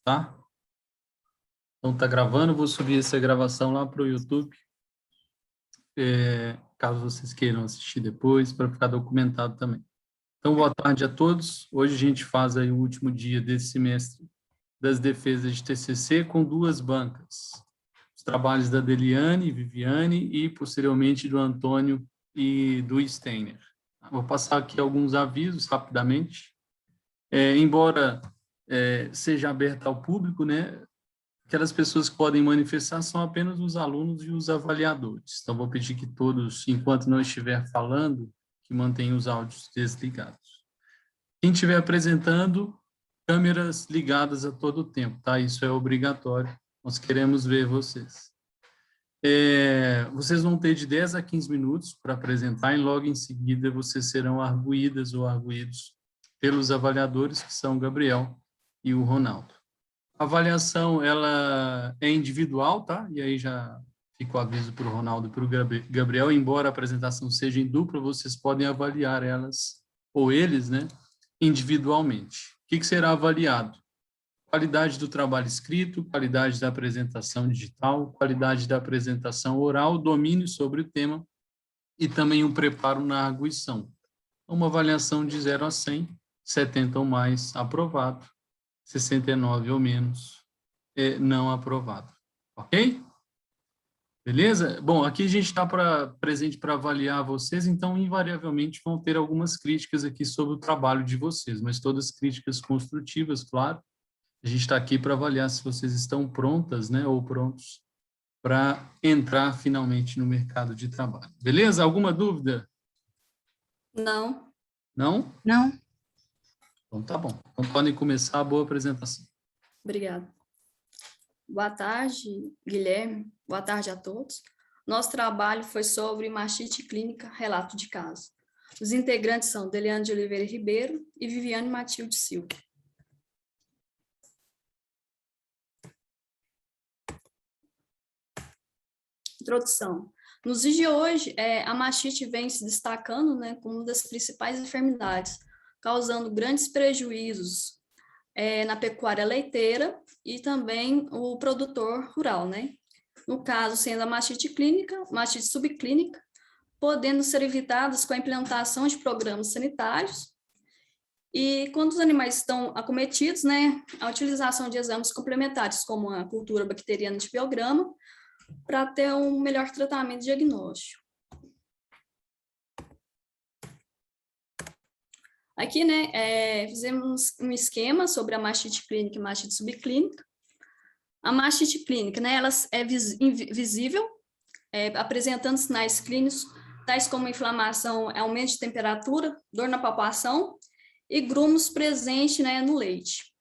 tá? Então tá gravando, vou subir essa gravação lá para o YouTube, caso vocês queiram assistir depois, para ficar documentado também. Então, boa tarde a todos. Hoje a gente faz aí o último dia desse semestre das defesas de TCC com duas bancas. Os trabalhos da Deliane e Viviane e, posteriormente, do Antônio e do Steiner. Vou passar aqui alguns avisos rapidamente. Embora seja aberta ao público, né, aquelas pessoas que podem manifestar são apenas os alunos e os avaliadores. Então, vou pedir que todos, enquanto não estiver falando, que mantenham os áudios desligados. Quem estiver apresentando, câmeras ligadas a todo o tempo, tá? Isso é obrigatório. Nós queremos ver vocês. Vocês vão ter de 10 a 15 minutos para apresentar e logo em seguida vocês serão arguídas ou arguídos pelos avaliadores, que são o Gabriel e o Ronaldo. A avaliação, ela é individual, tá? E aí já fica o aviso para o Ronaldo e para o Gabriel, embora a apresentação seja em dupla, vocês podem avaliar elas, ou eles, né, individualmente. O que será avaliado? Qualidade do trabalho escrito, qualidade da apresentação digital, qualidade da apresentação oral, domínio sobre o tema e também um preparo na arguição. Uma avaliação de 0 a 100, 70 ou mais, aprovado, 69 ou menos, não aprovado. Ok? Beleza? Bom, aqui a gente está presente para avaliar vocês, então, invariavelmente, vão ter algumas críticas aqui sobre o trabalho de vocês, mas todas críticas construtivas, claro. A gente está aqui para avaliar se vocês estão prontas, né, ou prontos para entrar finalmente no mercado de trabalho. Beleza? Alguma dúvida? Não. Não? Não. Então, tá bom. Então, podem começar a boa apresentação. Obrigada. Boa tarde, Guilherme. Boa tarde a todos. Nosso trabalho foi sobre mastite clínica, relato de caso. Os integrantes são Deliane de Oliveira Ribeiro e Viviane Matilde Silva. Introdução. Nos dias de hoje, a mastite vem se destacando, né, como uma das principais enfermidades, causando grandes prejuízos na pecuária leiteira e também o produtor rural, né? No caso, sendo a mastite clínica, mastite subclínica, podendo ser evitadas com a implementação de programas sanitários. E quando os animais estão acometidos, né, a utilização de exames complementares, como a cultura bacteriana de biograma, para ter um melhor tratamento diagnóstico. Aqui, né, fizemos um esquema sobre a mastite clínica e mastite subclínica. A mastite clínica, né, ela é visível, apresentando sinais clínicos, tais como inflamação, aumento de temperatura, dor na palpação e grumos presentes, né, no leite.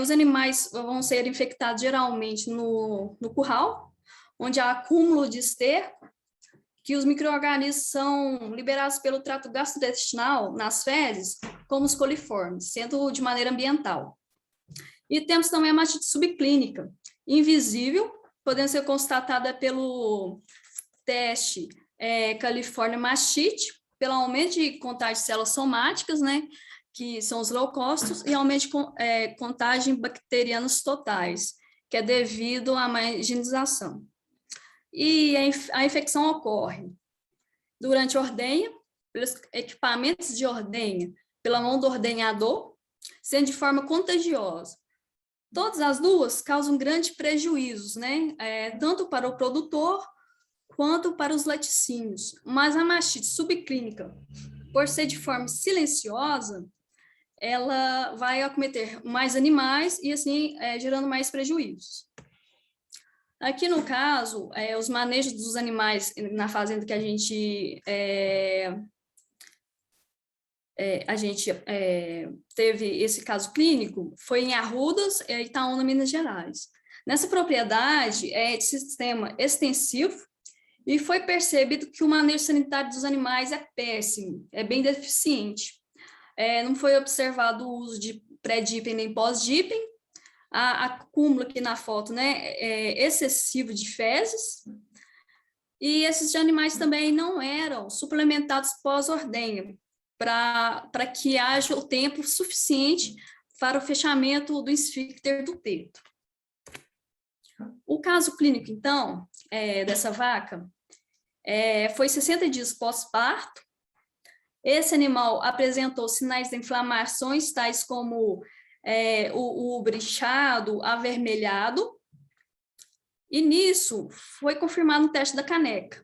Os animais vão ser infectados geralmente no curral, onde há acúmulo de esterco, que os micro-organismos são liberados pelo trato gastrointestinal nas fezes, como os coliformes, sendo de maneira ambiental. E temos também a mastite subclínica, invisível, podendo ser constatada pelo teste California Mastite, pelo aumento de contagem de células somáticas, né, que são os leucócitos, e aumento de contagem bacterianas totais, que é devido à má higienização. E a infecção ocorre durante a ordenha, pelos equipamentos de ordenha, pela mão do ordenhador, sendo de forma contagiosa. Todas as duas causam grandes prejuízos, né? Tanto para o produtor quanto para os laticínios. Mas a mastite subclínica, por ser de forma silenciosa, ela vai acometer mais animais e, assim, gerando mais prejuízos. Aqui, no caso, os manejos dos animais na fazenda que a gente teve esse caso clínico foi em Arrudas, Itaúna, Minas Gerais. Nessa propriedade é de sistema extensivo e foi percebido que o manejo sanitário dos animais é péssimo, é bem deficiente. Não foi observado o uso de pré-dipping nem pós-dipping, acúmulo aqui na foto, né, excessivo de fezes, e esses animais também não eram suplementados pós-ordenha, para que haja o tempo suficiente para o fechamento do esfíncter do teto. O caso clínico, então, dessa vaca, foi 60 dias pós-parto. Esse animal apresentou sinais de inflamações, tais como o ubre inchado, avermelhado, e nisso foi confirmado no teste da caneca,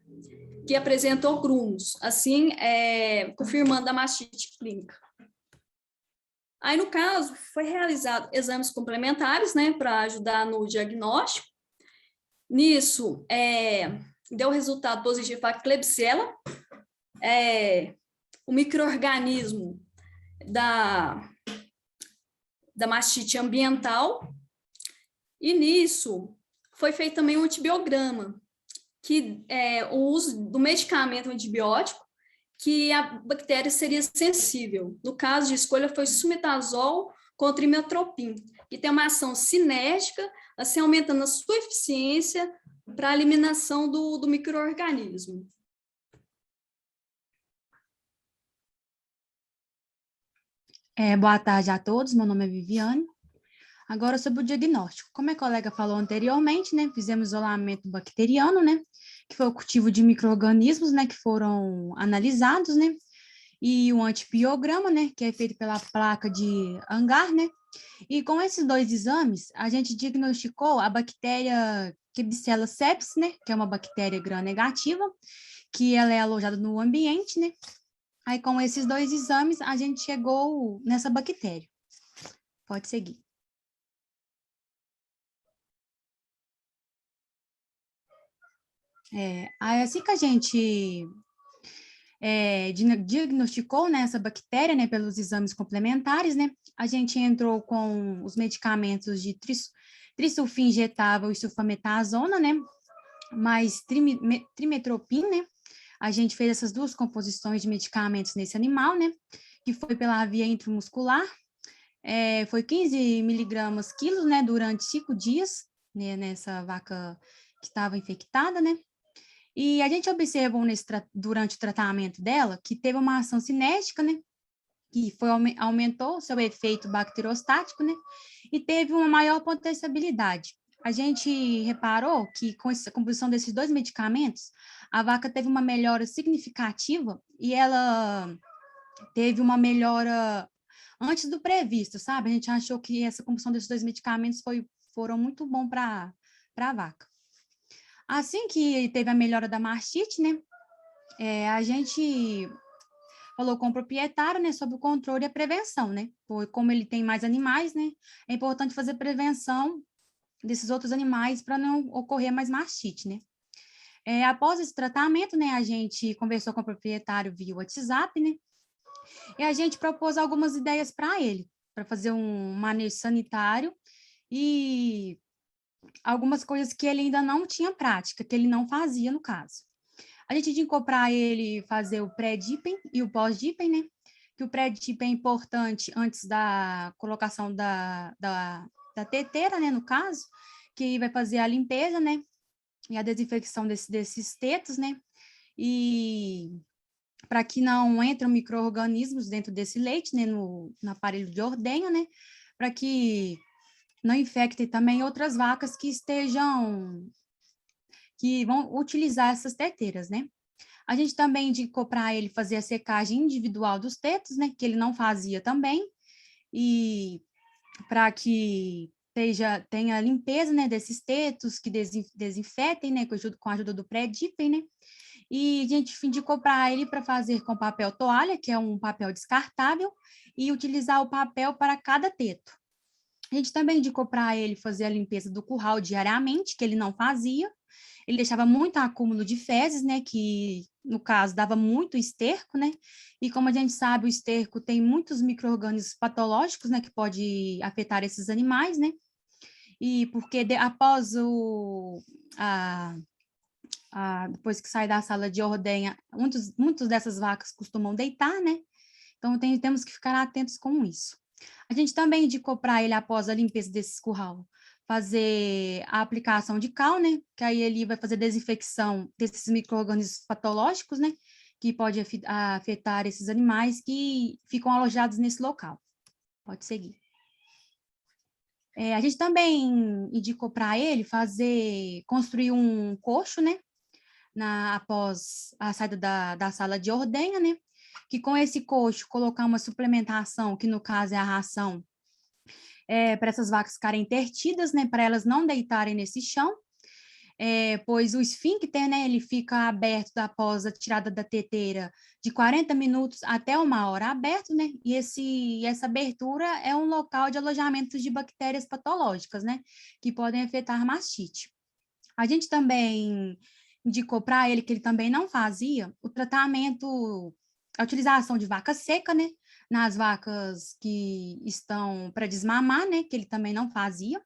que apresentou grumos, assim, confirmando a mastite clínica. Aí, no caso, foi realizado exames complementares, né, para ajudar no diagnóstico. Nisso, deu resultado positivo para a Klebsiella, o micro-organismo da mastite ambiental, e nisso foi feito também um antibiograma, que o uso do medicamento antibiótico, que a bactéria seria sensível. No caso de escolha, foi sumetazol contra imiotropin, que tem uma ação cinética, assim aumentando a sua eficiência para a eliminação do micro-organismo. Boa tarde a todos, meu nome é Viviane. Agora sobre o diagnóstico. Como a colega falou anteriormente, né, fizemos isolamento bacteriano, né, que foi o cultivo de micro-organismos, né, que foram analisados, né, e o antibiograma, né, que é feito pela placa de Hangar, né, e com esses dois exames, a gente diagnosticou a bactéria Klebsiella sepsis, né, que é uma bactéria gram-negativa, que ela é alojada no ambiente, né. Aí, com esses dois exames, a gente chegou nessa bactéria. Pode seguir. Aí, assim que a gente diagnosticou, né, essa bactéria, né, pelos exames complementares, né, a gente entrou com os medicamentos de trisulfim injetável e sulfametazona, né, mais trimetropin, né, a gente fez essas duas composições de medicamentos nesse animal, né, que foi pela via intramuscular, foi 15 miligramas quilos, né, durante 5 dias, né, nessa vaca que estava infectada, né, e a gente observou durante o tratamento dela que teve uma ação cinética, né, que aumentou seu efeito bacteriostático, né, e teve uma maior potenciabilidade. A gente reparou que com a composição desses dois medicamentos, a vaca teve uma melhora significativa e ela teve uma melhora antes do previsto, sabe? A gente achou que essa composição desses dois medicamentos foram muito bom para a vaca. Assim que teve a melhora da mastite, né, a gente falou com o proprietário, né, sobre o controle e a prevenção, né, como ele tem mais animais, né, é importante fazer prevenção desses outros animais para não ocorrer mais mastite, né. Após esse tratamento, né, a gente conversou com o proprietário via WhatsApp, né, e a gente propôs algumas ideias para ele, para fazer um manejo sanitário e algumas coisas que ele ainda não tinha prática, que ele não fazia no caso. A gente indicou para ele fazer o pré-dipping e o pós-dipping, né? Que o pré-dipping é importante antes da colocação da teteira, né, no caso, que vai fazer a limpeza, né, e a desinfecção desses tetos, né, e para que não entram micro-organismos dentro desse leite, né, no aparelho de ordenha, né, para que não infectem também outras vacas que vão utilizar essas teteiras, né. A gente também indicou para ele fazer a secagem individual dos tetos, né, que ele não fazia também, e para que tenha a limpeza, né, desses tetos, que desinfetem, né, com a ajuda do pré-dipping, né, e a gente indicou para ele para fazer com papel toalha, que é um papel descartável, e utilizar o papel para cada teto. A gente também indicou para ele fazer a limpeza do curral diariamente, que ele não fazia. Ele deixava muito acúmulo de fezes, né, que no caso dava muito esterco, né, e como a gente sabe, o esterco tem muitos micro-organismos patológicos, né, que pode afetar esses animais, né, e porque após depois que sai da sala de ordenha, muitos dessas vacas costumam deitar, né, então temos que ficar atentos com isso. A gente também indicou para ele, após a limpeza desse curral, fazer a aplicação de cal, né? Que aí ele vai fazer desinfecção desses micro-organismos patológicos, né? Que pode afetar esses animais que ficam alojados nesse local. Pode seguir. A gente também indicou para ele construir um coxo, né? Após a saída da sala de ordenha, né? Que com esse coxo colocar uma suplementação, que no caso é a ração, para essas vacas ficarem intertidas, né? Para elas não deitarem nesse chão. Pois o esfíncter, né, ele fica aberto após a tirada da teteira de 40 minutos até 1 hora aberto, né, e essa abertura é um local de alojamento de bactérias patológicas, né, que podem afetar a mastite. A gente também indicou para ele que ele também não fazia o tratamento, a utilização de vaca seca, né, nas vacas que estão para desmamar, né, que ele também não fazia.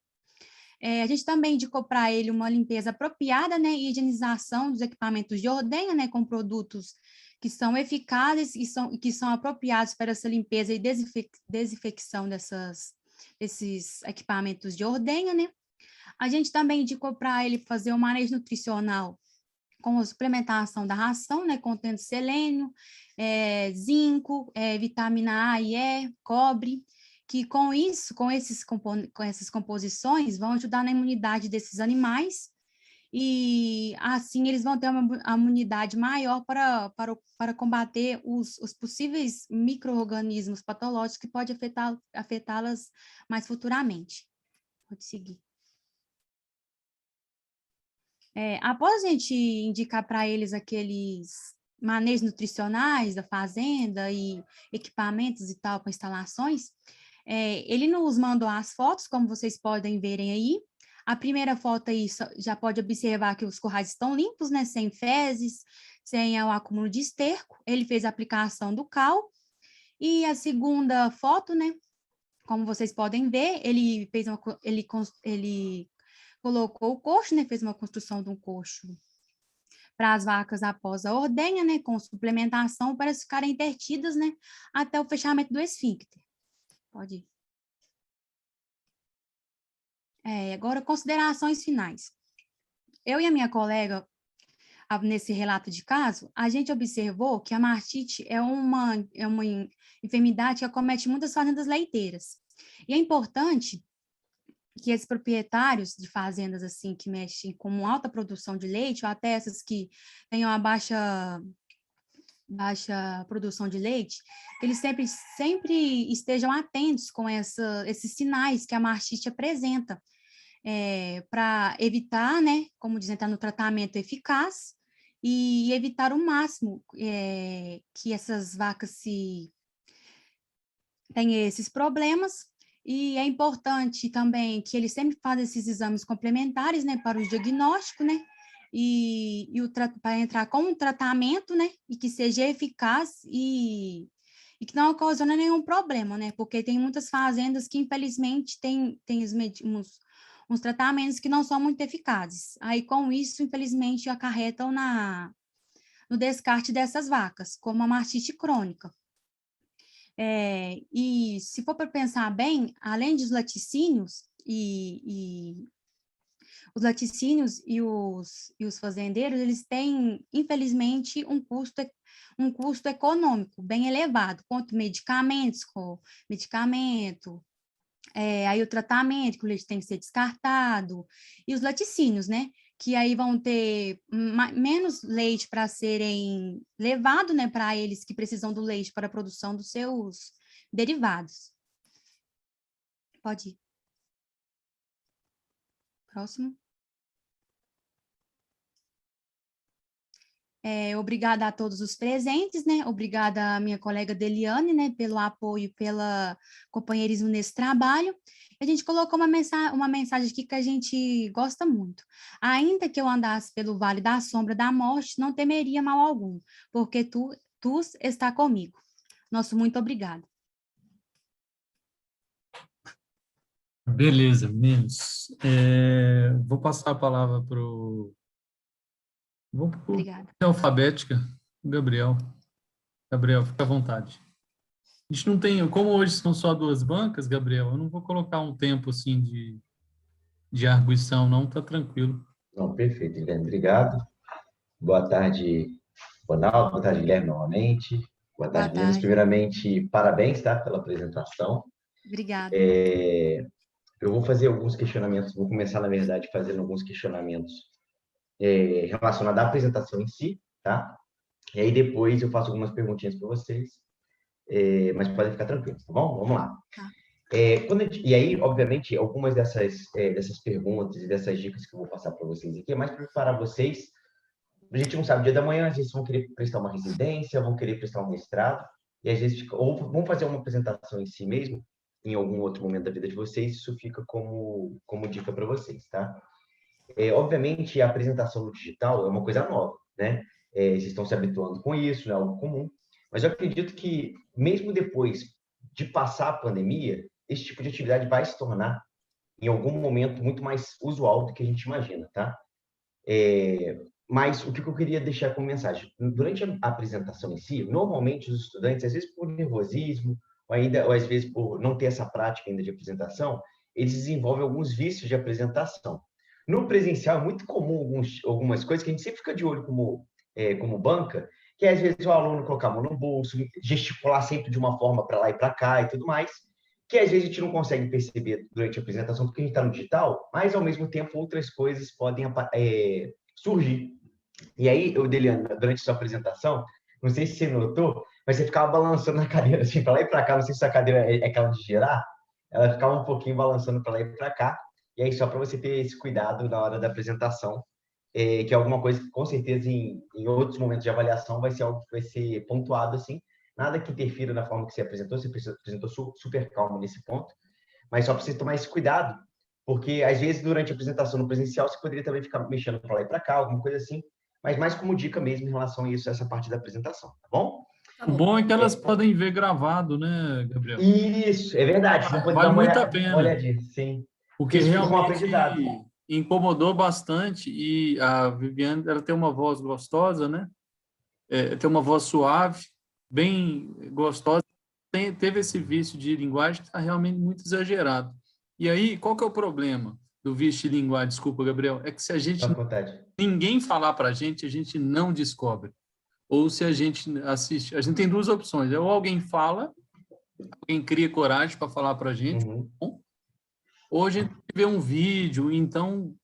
A gente também indicou para ele uma limpeza apropriada, né, e higienização dos equipamentos de ordenha, né, com produtos que são eficazes e que são apropriados para essa limpeza e desinfecção desses equipamentos de ordenha, né. A gente também indicou para ele fazer o manejo nutricional com a suplementação da ração, né, contendo selênio, zinco, vitamina A e E, cobre, que com isso, com essas composições, vão ajudar na imunidade desses animais, e assim eles vão ter uma imunidade maior para combater os possíveis micro-organismos patológicos que podem afetá-las mais futuramente. Pode seguir. Após a gente indicar para eles aqueles manejos nutricionais da fazenda e equipamentos e tal, com instalações, ele nos mandou as fotos, como vocês podem verem aí. A primeira foto aí, já pode observar que os currais estão limpos, né, sem fezes, sem o acúmulo de esterco. Ele fez a aplicação do cal. E a segunda foto, né, como vocês podem ver, ele colocou o coxo, né, fez uma construção de um coxo para as vacas após a ordenha, né, com suplementação para elas ficarem intertidas, né, até o fechamento do esfíncter. Pode ir. Agora, considerações finais. Eu e a minha colega, nesse relato de caso, a gente observou que a mastite é uma enfermidade que acomete muitas fazendas leiteiras. E é importante que esses proprietários de fazendas assim que mexem com alta produção de leite, ou até essas que tenham a baixa produção de leite, eles sempre estejam atentos com esses sinais que a mastite apresenta, para evitar, né, como dizem, entrar no tratamento eficaz e evitar o máximo que essas vacas tenham esses problemas. E é importante também que eles sempre façam esses exames complementares, né, para o diagnóstico, né, para entrar com um tratamento, né, e que seja eficaz e que não ocasione nenhum problema, né, porque tem muitas fazendas que, infelizmente, tem uns tratamentos que não são muito eficazes. Aí, com isso, infelizmente, acarretam no descarte dessas vacas, como a mastite crônica. E se for para pensar bem, além dos laticínios os laticínios e os fazendeiros, eles têm, infelizmente, um custo econômico bem elevado, quanto medicamento, aí o tratamento, que o leite tem que ser descartado, e os laticínios, né, que aí vão ter menos leite para serem levado, né, para eles que precisam do leite para a produção dos seus derivados. Pode ir. Próximo. Obrigada a todos os presentes, né? Obrigada à minha colega Deliane, né, pelo apoio e pelo companheirismo nesse trabalho. A gente colocou uma mensagem aqui que a gente gosta muito. Ainda que eu andasse pelo vale da sombra da morte, não temeria mal algum, porque tu está comigo. Nosso muito obrigado. Beleza, meninos. Vou passar a palavra para o... Vou para a alfabética, Gabriel. Gabriel, fica à vontade. A gente não tem... Como hoje são só 2 bancas, Gabriel, eu não vou colocar um tempo assim de arguição, não, tá tranquilo. Não, perfeito, Guilherme. Obrigado. Boa tarde, Ronaldo. Boa tarde, Guilherme, novamente. Boa tarde, meninos. Primeiramente, parabéns, tá, pela apresentação. Obrigada. eu vou fazer alguns questionamentos, vou começar, na verdade, fazendo alguns questionamentos relacionados à apresentação em si, tá? E aí depois eu faço algumas perguntinhas para vocês, mas podem ficar tranquilos, tá bom? Vamos lá. Tá. E aí, obviamente, algumas dessas perguntas e dessas dicas que eu vou passar para vocês aqui é mais para preparar vocês. A gente não sabe, dia da manhã, às vezes vão querer prestar uma residência, vão querer prestar um mestrado, e às vezes, ou vão fazer uma apresentação em si mesmo, em algum outro momento da vida de vocês, isso fica como dica para vocês, tá? Obviamente, a apresentação no digital é uma coisa nova, né? Vocês estão se habituando com isso, não é algo comum, mas eu acredito que, mesmo depois de passar a pandemia, esse tipo de atividade vai se tornar, em algum momento, muito mais usual do que a gente imagina, tá? Mas o que eu queria deixar como mensagem? Durante a apresentação em si, normalmente os estudantes, às vezes por nervosismo, ou às vezes por não ter essa prática ainda de apresentação, eles desenvolvem alguns vícios de apresentação. No presencial é muito comum algumas coisas que a gente sempre fica de olho como banca, que é às vezes o aluno colocar a mão no bolso, gesticular sempre de uma forma para lá e para cá e tudo mais, que às vezes a gente não consegue perceber durante a apresentação porque a gente está no digital, mas ao mesmo tempo outras coisas podem surgir. E aí, Deliane, durante a sua apresentação, não sei se você notou, mas você ficava balançando na cadeira, assim, para lá e para cá. Não sei se a cadeira é aquela de girar, ela ficava um pouquinho balançando para lá e para cá. E aí, só para você ter esse cuidado na hora da apresentação, que é alguma coisa que, com certeza, em outros momentos de avaliação, vai ser algo que vai ser pontuado, assim. Nada que interfira na forma que você apresentou super calmo nesse ponto, mas só para você tomar esse cuidado, porque, às vezes, durante a apresentação no presencial, você poderia também ficar mexendo para lá e para cá, alguma coisa assim, mas mais como dica mesmo em relação a isso, essa parte da apresentação, tá bom? Tá O bom. bom é que elas podem ver gravado, né, Gabriel? Isso, é verdade. Você pode Vale dar muito a uma pena, olhadinha, sim. porque Isso fica como realmente aprendizado. incomodou bastante e a Viviane, ela tem uma voz gostosa, né? Tem uma voz suave, bem gostosa. Teve esse vício de linguagem que está realmente muito exagerado. E aí, qual que é o problema do vício de linguagem? Desculpa, Gabriel. É que se a gente, À vontade. ninguém falar para a gente não descobre. Ou se a gente assiste, a gente tem duas opções. Ou alguém fala, alguém cria coragem para falar para a gente, Uhum. ou a gente vê um vídeo. Então,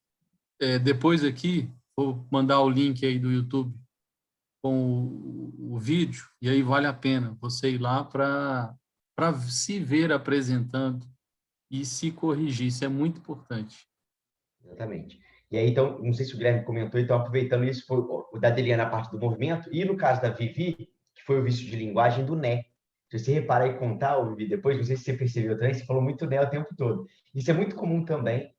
depois aqui, vou mandar o link aí do YouTube com o vídeo, e aí vale a pena você ir lá para se ver apresentando e se corrigir. Isso é muito importante. Exatamente. E aí, então, não sei se o Guilherme comentou, então, aproveitando isso, foi o da Deliane na parte do movimento, e no caso da Vivi, que foi o vício de linguagem do né. Se você reparar e contar, o Vivi, depois, não sei se você percebeu também, você falou muito né o tempo todo. Isso é muito comum também,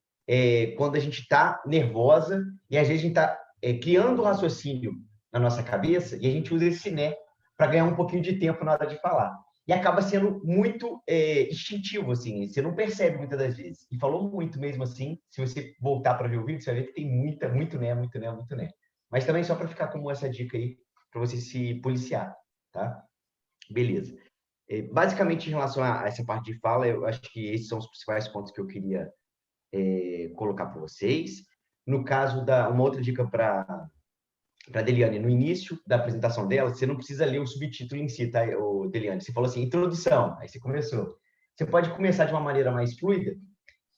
quando a gente está nervosa, e às vezes a gente está criando um raciocínio na nossa cabeça, e a gente usa esse né para ganhar um pouquinho de tempo na hora de falar. E acaba sendo muito instintivo, assim, você não percebe muitas das vezes. E falou muito mesmo assim, se você voltar para ver o vídeo, você vai ver que tem muito né, muito né, muito né. Mas também só para ficar como essa dica aí, para você se policiar, tá? Beleza. Basicamente, em relação a essa parte de fala, eu acho que esses são os principais pontos que eu queria colocar para vocês. No caso uma outra dica para Deliane, no início da apresentação dela, você não precisa ler o subtítulo em si, tá, Deliane? Você falou assim, introdução, aí você começou. Você pode começar de uma maneira mais fluida,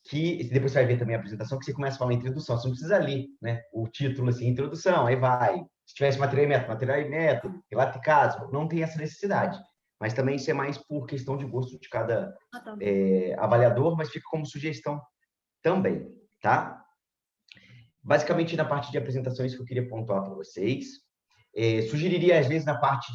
que depois você vai ver também a apresentação, que você começa a falar introdução, você não precisa ler, né, o título assim, introdução, aí vai. Se tivesse material e método, relato e caso, não tem essa necessidade. Mas também isso é mais por questão de gosto de cada Tá. avaliador, mas fica como sugestão também, tá? Basicamente, na parte de apresentações que eu queria pontuar para vocês, sugeriria, às vezes, na parte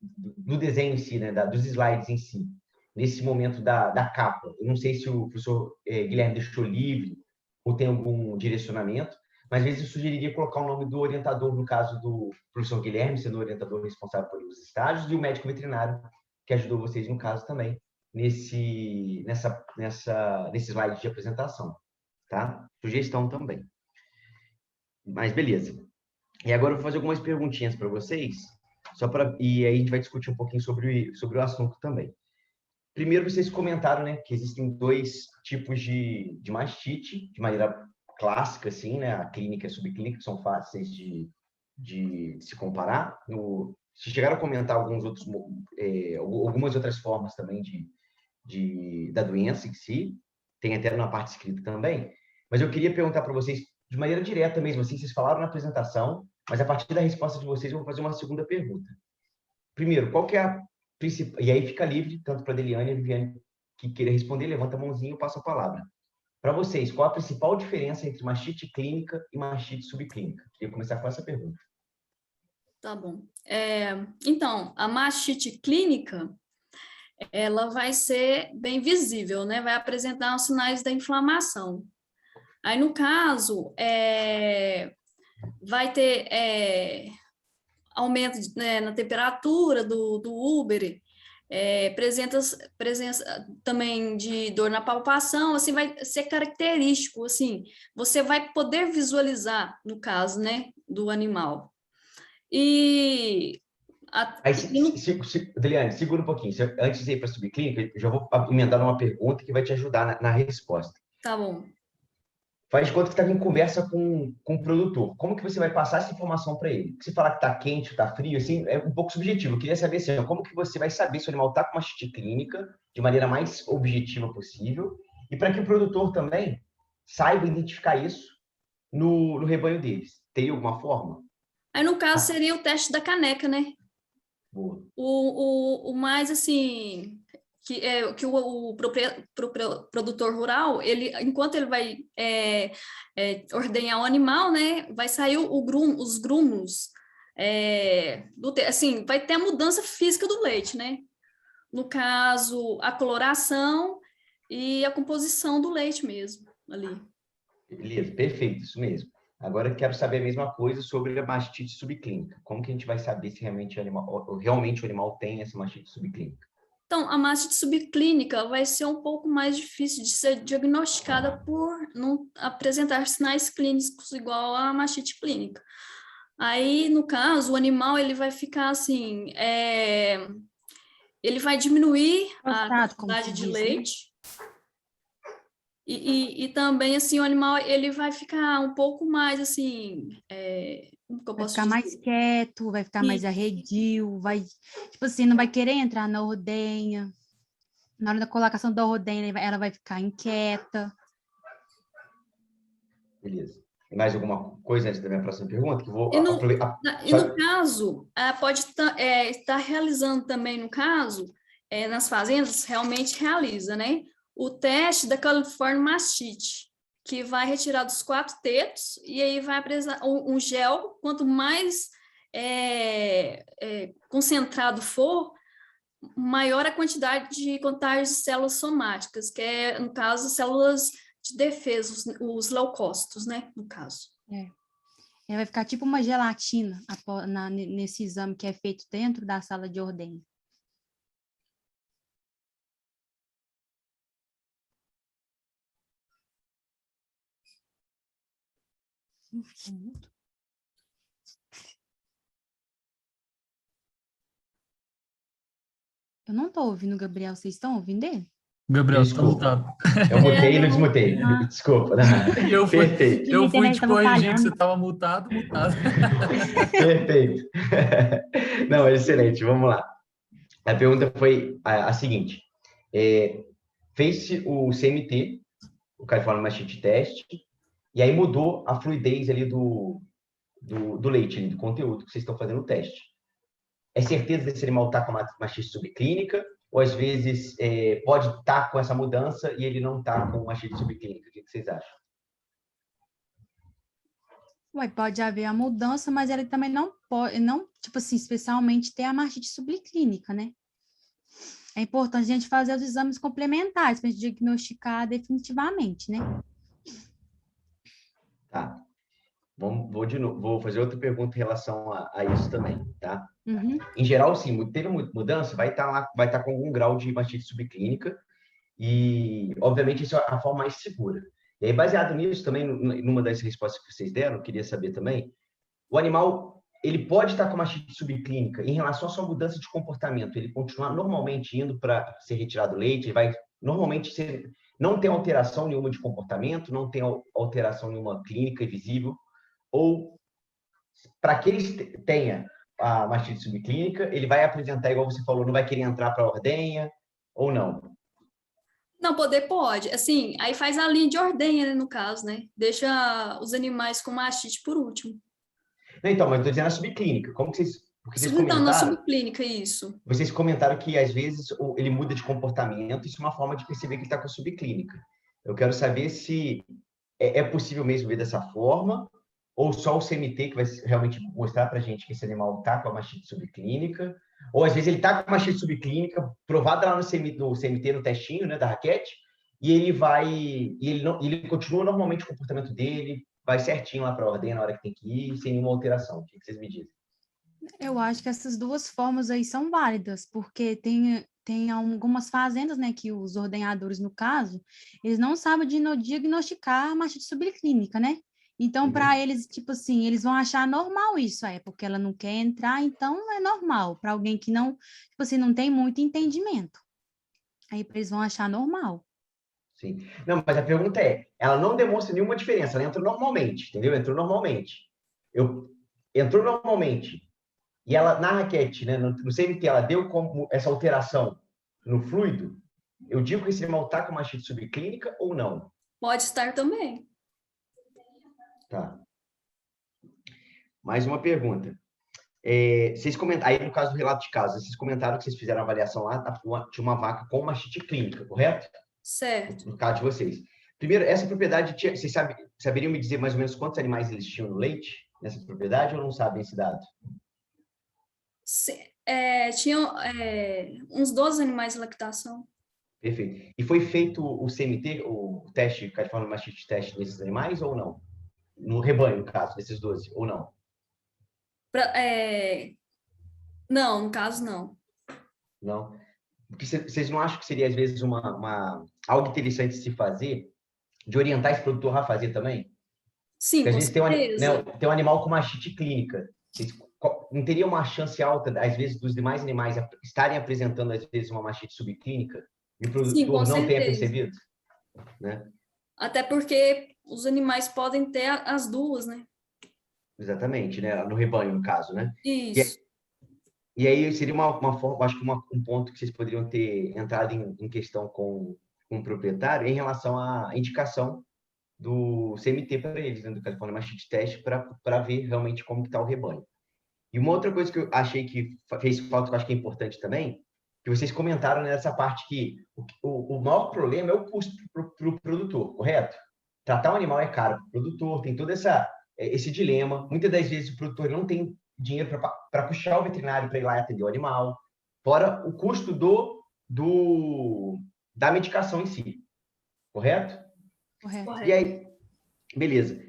do desenho em si, né, dos slides em si, nesse momento da capa. Eu não sei se o professor Guilherme deixou livre ou tem algum direcionamento, mas às vezes eu sugeriria colocar o nome do orientador, no caso do professor Guilherme, sendo o orientador responsável pelos estágios, e o médico veterinário, que ajudou vocês, no caso, também, nesse slide de apresentação, tá? Sugestão também. Mas beleza. E agora eu vou fazer algumas perguntinhas para vocês, e aí a gente vai discutir um pouquinho sobre o assunto também. Primeiro, vocês comentaram, né, que existem dois tipos de mastite, de maneira clássica, assim, né, a clínica e a subclínica, que são fáceis de se comparar. Se chegaram a comentar algumas outras formas também da doença em si. tem até na parte escrita também, mas eu queria perguntar para vocês, de maneira direta mesmo, assim, vocês falaram na apresentação, mas a partir da resposta de vocês, eu vou fazer uma segunda pergunta. Primeiro, qual que é a principal... E aí fica livre, tanto para a Deliane e a Viviane, que queira responder, levanta a mãozinha e eu passo a palavra. Para vocês, qual a principal diferença entre mastite clínica e mastite subclínica? Queria começar com essa pergunta. Tá bom. Então, a mastite clínica, ela vai ser bem visível, né? Vai apresentar os sinais da inflamação. Aí, no caso, vai ter aumento na temperatura do úbere, presença também de dor na palpação, assim, vai ser característico, assim, você vai poder visualizar, no caso, né, do animal. Deliane, segura um pouquinho. Antes de ir para a subclínica, eu já vou emendar uma pergunta que vai te ajudar na resposta. Tá bom. Faz de conta que estava em conversa com o produtor. Como que você vai passar essa informação para ele? Se falar que está quente, está frio, assim, é um pouco subjetivo. Eu queria saber assim, como que você vai saber se o animal está com mastite clínica de maneira mais objetiva possível e para que o produtor também saiba identificar isso no rebanho deles. Tem alguma forma? Aí, no caso, seria o teste da caneca, né? Boa. O mais, assim, que o produtor rural, ele, enquanto ele vai ordenhar o animal, né, vai sair os grumos, assim, vai ter a mudança física do leite, né? No caso, a coloração e a composição do leite mesmo, ali. Beleza, perfeito, isso mesmo. Agora eu quero saber a mesma coisa sobre a mastite subclínica. Como que a gente vai saber se realmente o animal tem essa mastite subclínica? Então, a mastite subclínica vai ser um pouco mais difícil de ser diagnosticada por não apresentar sinais clínicos igual a mastite clínica. Aí, no caso, o animal ele vai ficar assim, ele vai diminuir a quantidade de leite. E também, assim, o animal, ele vai ficar um pouco mais, assim, como que eu posso ficar dizer? mais quieto, vai ficar mais arredio, tipo assim, não vai querer entrar na ordenha. Na hora da colocação da ordenha, ela vai ficar inquieta. Beleza. Mais alguma coisa antes da minha próxima pergunta? Que eu vou no caso, pode estar realizando também, no caso, nas fazendas, realmente realiza, né? O teste da California Mastite, que vai retirar dos 4 tetos e aí vai apresentar um gel, quanto mais concentrado for, maior a quantidade de contágios de células somáticas, que é, no caso, células de defesa, os leucócitos, né, no caso. Ela vai ficar tipo uma gelatina nesse exame que é feito dentro da sala de ordenha. Eu não estou ouvindo o Gabriel, vocês estão ouvindo ele? Gabriel, está mutado. Eu mutei e não desmutei. Desculpa. Perfeito. Eu fui te corrigir que você estava mutado. Perfeito. Não, excelente. Vamos lá. A pergunta foi a seguinte. Fez-se o CMT, o California Mastite Test, e aí mudou a fluidez ali do leite, ali, do conteúdo que vocês estão fazendo o teste. É certeza desse animal está com uma mastite subclínica, ou às vezes pode estar com essa mudança e ele não está com mastite subclínica? O que vocês acham? Pode haver a mudança, mas ele também não pode, tipo assim, especialmente ter a mastite subclínica, né? É importante a gente fazer os exames complementares para a gente diagnosticar definitivamente, né? Tá. Vou fazer outra pergunta em relação a isso também, tá? Uhum. Em geral, sim, teve mudança, vai estar com algum grau de mastite subclínica e, obviamente, isso é a forma mais segura. E aí, baseado nisso, também, numa das respostas que vocês deram, eu queria saber também, o animal, ele pode estar com mastite subclínica em relação à sua mudança de comportamento, ele continuar normalmente indo para ser retirado leite, ele vai normalmente não tem alteração nenhuma de comportamento, não tem alteração nenhuma clínica e visível, ou para que ele tenha a mastite subclínica, ele vai apresentar, igual você falou, não vai querer entrar para a ordenha, ou não? Não, poder pode. Assim, aí faz a linha de ordenha, né, no caso, né? Deixa os animais com mastite por último. Não, então, mas eu estou dizendo a subclínica. Como que porque Então, na subclínica, isso. vocês comentaram que às vezes ele muda de comportamento, isso é uma forma de perceber que ele está com a subclínica. Eu quero saber se é possível mesmo ver dessa forma, ou só o CMT que vai realmente mostrar para a gente que esse animal está com a mastite subclínica, ou às vezes ele está com a mastite subclínica, provada lá no CMT, no testinho, né, da raquete, e ele continua normalmente o comportamento dele, vai certinho lá para a ordem na hora que tem que ir, sem nenhuma alteração. O que vocês me dizem? Eu acho que essas duas formas aí são válidas, porque tem algumas fazendas, né, que os ordenhadores, no caso, eles não sabem diagnosticar a mastite subclínica, né? Então, para eles, tipo assim, eles vão achar normal isso, porque ela não quer entrar, então é normal. Para alguém que não, tipo assim, não tem muito entendimento. Aí eles vão achar normal. Sim. Não, mas a pergunta ela não demonstra nenhuma diferença, ela entrou normalmente, entendeu? Entrou normalmente. Entrou normalmente. E ela, na raquete, né, no CMT, ela deu como essa alteração no fluido, eu digo que esse animal está com mastite subclínica ou não? Pode estar também. Tá. Mais uma pergunta. Vocês comentaram, aí no caso do relato de casa, vocês comentaram que vocês fizeram a avaliação lá, tinha uma vaca com mastite clínica, correto? Certo. No caso de vocês. Primeiro, essa propriedade, vocês saberiam me dizer mais ou menos quantos animais eles tinham no leite nessa propriedade ou não sabem esse dado? Tinham uns 12 animais de lactação. Perfeito. E foi feito o CMT, o teste, California Mastite Test nesses animais ou não? No rebanho, no caso, desses 12, ou não? Não, no caso, não. Não. Porque vocês não acham que seria, às vezes, algo interessante de se fazer, de orientar esse produtor a fazer também? Sim, Porque às com vezes certeza. tem um animal com mastite clínica. Não teria uma chance alta, às vezes, dos demais animais estarem apresentando, às vezes, uma mastite subclínica e o Sim, com produtor não tenha certeza. percebido? Né? Até porque os animais podem ter as duas, né? Exatamente, né? No rebanho, no caso, né? Isso. E aí seria uma forma, acho que um ponto que vocês poderiam ter entrado em questão com o proprietário em relação à indicação do CMT para eles, né, do California Mastite Test, para ver realmente como está o rebanho. E uma outra coisa que eu achei que fez falta, que eu acho que é importante também, que vocês comentaram nessa parte que o maior problema é o custo para o produtor, correto? Tratar um animal é caro para o produtor, tem todo esse dilema. Muitas das vezes o produtor não tem dinheiro para puxar o veterinário para ir lá e atender o animal, fora o custo da medicação em si, correto? Correto. E aí, beleza.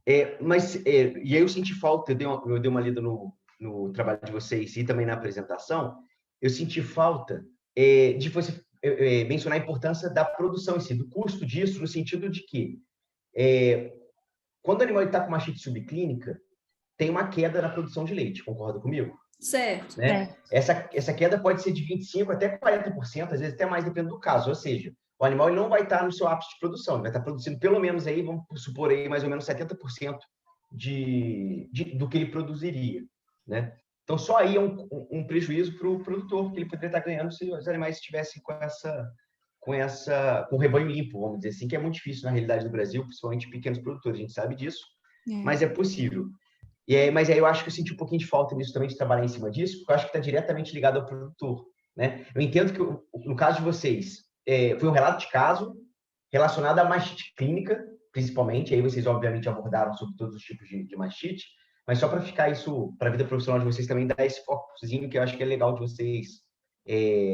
E aí eu senti falta, eu dei uma lida no trabalho de vocês e também na apresentação, eu senti falta de você mencionar a importância da produção em si, do custo disso, no sentido de que quando o animal está com mastite subclínica, tem uma queda na produção de leite, concorda comigo? Certo. Né? Essa queda pode ser de 25% até 40%, às vezes até mais, depende do caso. Ou seja, o animal ele não vai estar no seu ápice de produção, ele vai estar produzindo pelo menos aí, vamos supor aí, mais ou menos 70% do que ele produziria. Né? Então, só aí é um prejuízo para o produtor, que ele poderia estar ganhando se os animais estivessem com o rebanho limpo, vamos dizer assim, que é muito difícil na realidade do Brasil, principalmente pequenos produtores, a gente sabe disso, mas é possível. Mas aí eu acho que eu senti um pouquinho de falta nisso também, de trabalhar em cima disso, porque eu acho que está diretamente ligado ao produtor. Né? Eu entendo que, no caso de vocês, foi um relato de caso relacionado à mastite clínica, principalmente, aí vocês obviamente abordaram sobre todos os tipos de mastite, mas só para ficar isso, para a vida profissional de vocês também, dar esse focozinho que eu acho que é legal de vocês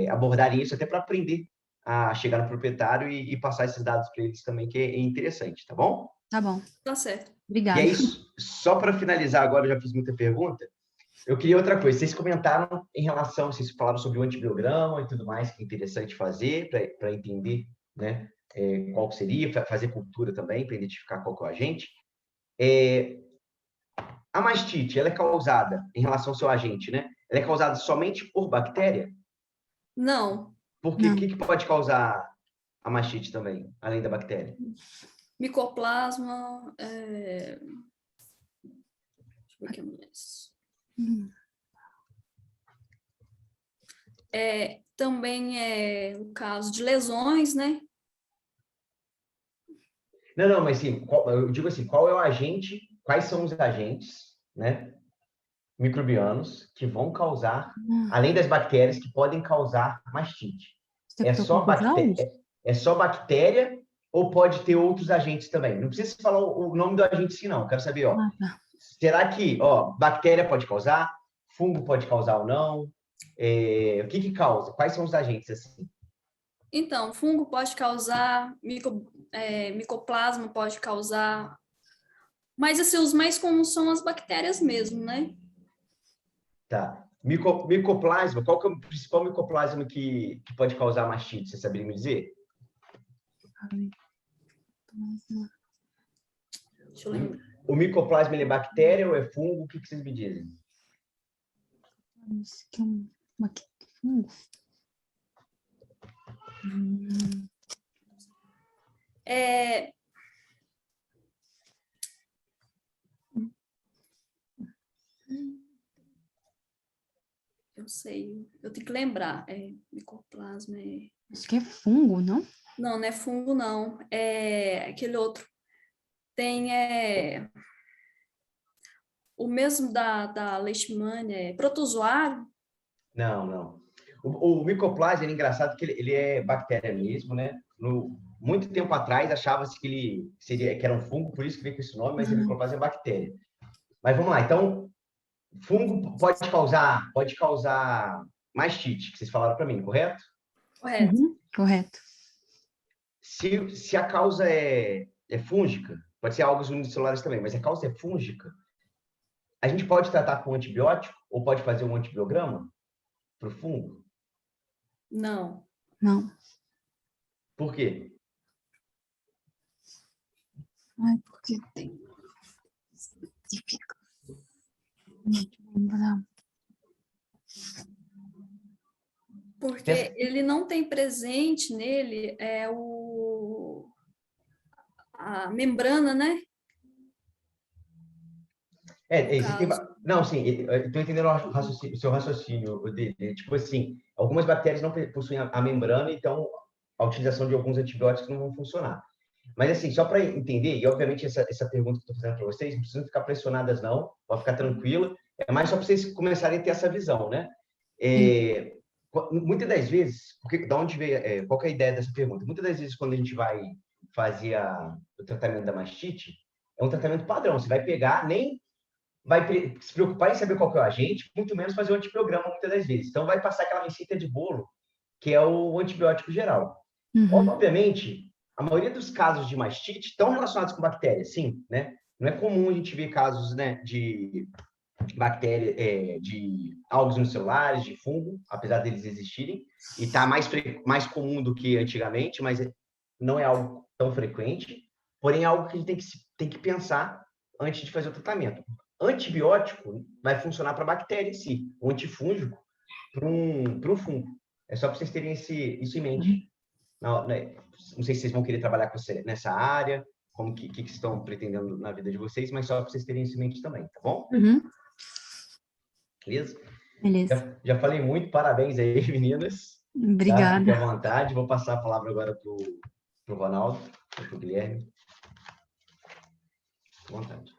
abordarem isso, até para aprender a chegar no proprietário e passar esses dados para eles também, que é interessante, tá bom? Tá bom. Tá certo. Obrigada. E aí, só para finalizar agora, eu já fiz muita pergunta, eu queria outra coisa. Vocês comentaram em relação, vocês falaram sobre o antibiograma e tudo mais, que é interessante fazer para entender, né, qual seria, fazer cultura também, para identificar qual que é o agente. A mastite, ela é causada, em relação ao seu agente, né? Ela é causada somente por bactéria? Não. Porque o que pode causar a mastite também, além da bactéria? Micoplasma. Deixa eu ver o que mais. Também é o caso de lesões, né? Não, mas sim, eu digo assim, qual é o agente, quais são os agentes, né, microbianos que vão causar, além das bactérias, que podem causar mastite? É só bactéria, é só bactéria ou pode ter outros agentes também? Não precisa falar o nome do agente sim, não. Eu quero saber, ó, será que, ó, bactéria pode causar? Fungo pode causar ou não? O que causa? Quais são os agentes assim? Então, fungo pode causar, micoplasma pode causar, mas assim, os mais comuns são as bactérias mesmo, né? Tá. Micoplasma, qual que é o principal micoplasma que pode causar mastite? Você saberia me dizer? Deixa eu lembrar. O micoplasma ele é bactéria ou é fungo? O que vocês me dizem? Fungo. Eu sei, eu tenho que lembrar. Micoplasma Acho que é fungo, não? Não, não é fungo, não. É aquele outro. Tem o mesmo da leishmania, protozoário. Não. O micoplasma é engraçado que ele é bactéria mesmo, né? Muito tempo atrás achava-se que era um fungo, por isso que veio com esse nome, mas o micoplasma é bactéria. Mas vamos lá, então, fungo pode causar mastite, que vocês falaram para mim, correto? Correto. Correto. Se a causa é fúngica, pode ser algas unicelulares também, mas a causa é fúngica, a gente pode tratar com antibiótico ou pode fazer um antibiograma para o fungo? Não. Não. Por quê? Ai, porque tem. Porque ele não tem presente nele a membrana, né? Existem. Não, sim, estou entendendo o seu raciocínio dele. Tipo assim, algumas bactérias não possuem a membrana, então a utilização de alguns antibióticos não vão funcionar. Mas, assim, só para entender, e obviamente essa pergunta que eu estou fazendo para vocês, não precisam ficar pressionadas, não, pode ficar tranquila, é mais só para vocês começarem a ter essa visão, né? Muitas das vezes, da onde veio, qual que é a ideia dessa pergunta? Muitas das vezes, quando a gente vai fazer o tratamento da mastite, é um tratamento padrão, você vai pegar, nem vai se preocupar em saber qual que é o agente, muito menos fazer o antibiograma muitas das vezes. Então, vai passar aquela receita de bolo, que é o antibiótico geral. Obviamente, a maioria dos casos de mastite estão relacionados com bactérias, sim, né? Não é comum a gente ver casos, né, de bactéria, de algas unicelulares, de fungo, apesar deles existirem, e está mais comum do que antigamente, mas não é algo tão frequente, porém é algo que a gente tem que pensar antes de fazer o tratamento. Antibiótico vai funcionar para a bactéria em si, o antifúngico para um fungo. É só para vocês terem isso em mente. Não sei se vocês vão querer trabalhar com você nessa área, como que estão pretendendo na vida de vocês, mas só para vocês terem isso em mente também, tá bom? Beleza? Beleza. Já falei muito, parabéns aí, meninas. Obrigada. Tá? Fique à vontade. Vou passar a palavra agora para o Ronaldo, para o Guilherme. Fique à vontade.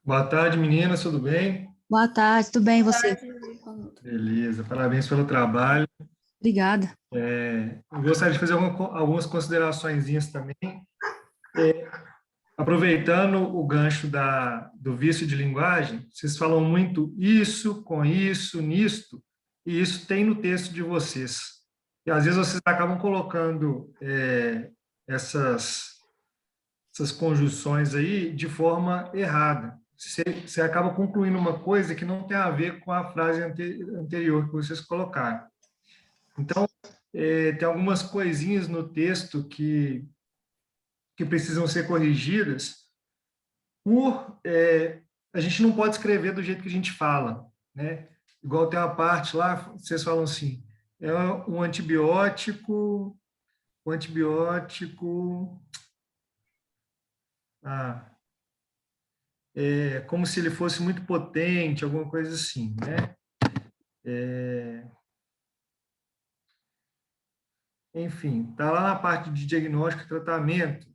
Boa tarde, meninas, tudo bem? Boa tarde, tudo bem, e você? Beleza, parabéns pelo trabalho. Obrigada. Eu gostaria de fazer algumas considerações também. Aproveitando o gancho do vício de linguagem, vocês falam muito isso, com isso, nisto, e isso tem no texto de vocês. E às vezes vocês acabam colocando essas conjunções aí de forma errada. Você acaba concluindo uma coisa que não tem a ver com a frase anterior que vocês colocaram. Então, tem algumas coisinhas no texto que precisam ser corrigidas a gente não pode escrever do jeito que a gente fala, né? Igual tem uma parte lá, vocês falam assim, é um antibiótico, como se ele fosse muito potente, alguma coisa assim, né? enfim, está lá na parte de diagnóstico e tratamento.